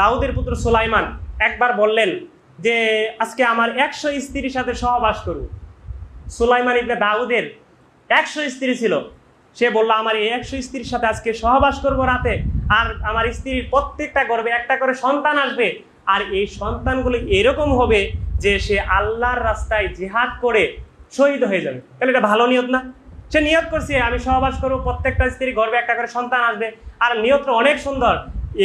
দাউদের পুত্র সুলাইমান একবার বললেন যে আজকে আমার 100 স্ত্রীর সাথে সহবাস করব। সুলাইমান ইবনে দাউদের 100 স্ত্রী ছিল। সে বলল আমার এই 100 স্ত্রীর সাথে আজকে সহবাস করব রাতে, আর আমার স্ত্রীর প্রত্যেকটা গর্ভে একটা করে সন্তান আসবে, আর এই সন্তানগুলো এরকম হবে যে সে আল্লাহর রাস্তায় জিহাদ করে শহীদ হয়ে যাবে। তাহলে এটা ভালো নিয়ত না? সে নিয়ত করছে আমি সহবাস করবো, প্রত্যেকটা স্ত্রীর গর্ভে একটা করে সন্তান আসবে, আর নিয়তটা অনেক সুন্দর,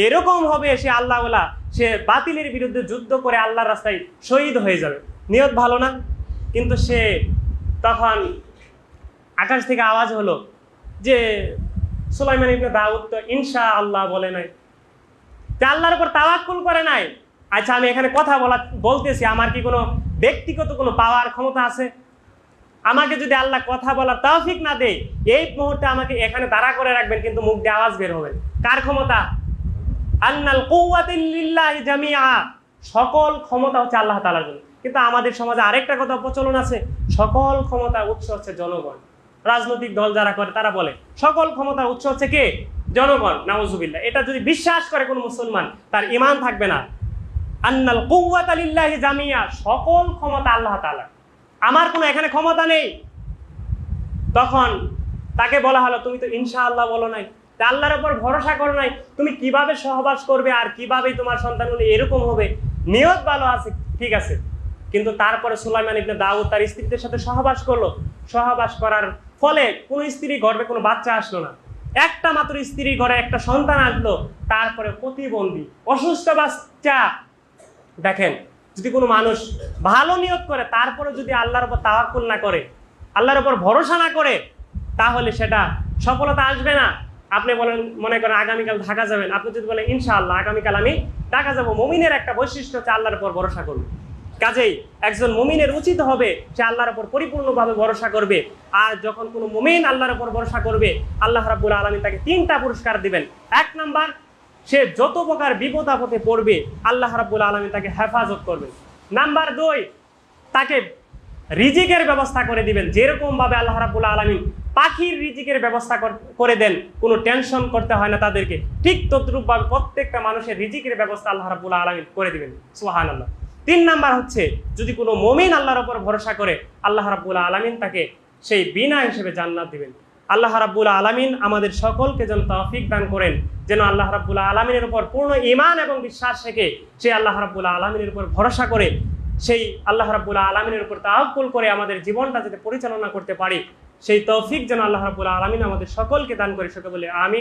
এরকম হবে সে আল্লাহওয়ালা, সে বাতিলের বিরুদ্ধে যুদ্ধ করে আল্লাহর রাস্তায় শহীদ হয়ে যাবে। নিয়ত ভালো না? কিন্তু সে তখন আকাশ থেকে আওয়াজ হলো যে সুলাইমান ইবনে দাউদ তো ইনশা আল্লাহ বলে নাই, আল্লাহর উপর তাওয়াক্কুল করে নাই। আচ্ছা আমি এখানে কথা বলতেছি, আমার কি কোনো ব্যক্তিগত কোনো পাওয়ার ক্ষমতা আছে? আমাকে যদি আল্লাহ কথা বলার তৌফিক না দেয়, এই মুহূর্তে আমাকে এখানে দাঁড়া করে রাখবেন, কিন্তু মুখ দিয়ে আওয়াজ বের হবে। কার ক্ষমতা? আন্নাল কুওয়াতু লিল্লাহি জামিআ, সকল ক্ষমতা হচ্ছে আল্লাহ তাআলার জন্য। কিন্তু আমাদের সমাজে আরেকটা কথা প্রচলন আছে, সকল ক্ষমতা উৎস হচ্ছে জনগণ। রাজনৈতিক দল যারা করে তারা বলে সকল ক্ষমতা উৎস হচ্ছে কে? জনগণ। নাউজুবিল্লাহ। এটা যদি বিশ্বাস করে কোনো মুসলমান, তার ঈমান থাকবে না। আন্নাল কুওয়াতু লিল্লাহি জামিআ, সকল ক্ষমতা আল্লাহ তাআলা, আমার কোনো এখানে ক্ষমতা নেই। তখন তাকে বলা হলো তুমি তো ইনশাআল্লাহ বলো নাই, তা আল্লাহর উপর ভরসা করো নাই, তুমি কিভাবে সহবাস করবে আর কিভাবে তোমার সন্তানগুলো এরকম হবে? নিয়ত ভালো আছে, ঠিক আছে, কিন্তু তারপরে সুলাইমান ইবনে দাউদ তার স্ত্রীদের সাথে সহবাস করলো। সহবাস করার ফলে কোনো স্ত্রী গর্ভে কোনো বাচ্চা আসলো না, একটা মাত্র স্ত্রীর ঘরে একটা সন্তান আসলো, তারপরে প্রতিবন্ধী অসুস্থ বাচ্চা। দেখেন, যদি কোনো মানুষ ভালো নিয়ত করে তারপরে যদি আল্লাহর উপর তাওয়াক্কুল না করে, আল্লাহর উপর ভরসা না করে, তাহলে সেটা সফলতা আসবে না। আপনি বলেন মনে করেন আগামীকাল ঢাকা যাবেন, আপনি যদি বলেন ইনশাআল্লাহ আগামীকাল আমি ঢাকা যাবো, মুমিনের একটা বৈশিষ্ট্য হচ্ছে আল্লাহর উপর ভরসা করবে। কাজেই একজন মুমিনের উচিত হবে সে আল্লাহর উপর পরিপূর্ণভাবে ভরসা করবে। আর যখন কোনো মুমিন আল্লাহর উপর ভরসা করবে, আল্লাহ রাব্বুল আলামিন তাকে 3টা পুরস্কার দিবেন। 1 নাম্বার, সে যত প্রকার বিপদ আপদে পড়বে আল্লাহ রাব্বুল আলামিন তাকে হেফাজত করবেন। নাম্বার 2, তাকে রিজিকের ব্যবস্থা করে দিবেন। যেরকম ভাবে আল্লাহ রাব্বুল আলামিন পাখির রিজিকের ব্যবস্থা করে দেন, কোনো টেনশন করতে হয় না তাদেরকে, ঠিক তদ্রূপ ভাবে প্রত্যেকটা মানুষের রিজিকের ব্যবস্থা আল্লাহ রাব্বুল আলামিন করে দিবেন। সুবহানাল্লাহ। 3 নাম্বার হচ্ছে, যদি কোনো মুমিন আল্লাহর উপর ভরসা করে, আল্লাহ রাব্বুল আলামিন তাকে সেই বিনা হিসেবে জান্নাত দিবেন। আল্লাহ রাব্বুল আলামিন আমাদের সকলকে যেন তৌফিক দান করেন, যেন আল্লাহ রাব্বুল আলামিনের উপর পূর্ণ ঈমান এবং বিশ্বাস রেখে সেই আল্লাহ রাব্বুল আলামিনের উপর ভরসা করে, সেই আল্লাহ রাব্বুল আলামিনের উপর তাওয়াক্কুল করে আমাদের জীবনটা যাতে পরিচালনা করতে পারি, সেই তৌফিক যেন আল্লাহ রাব্বুল আলামিন আমাদের সকলকে দান করে। সকলে বলে আমিন।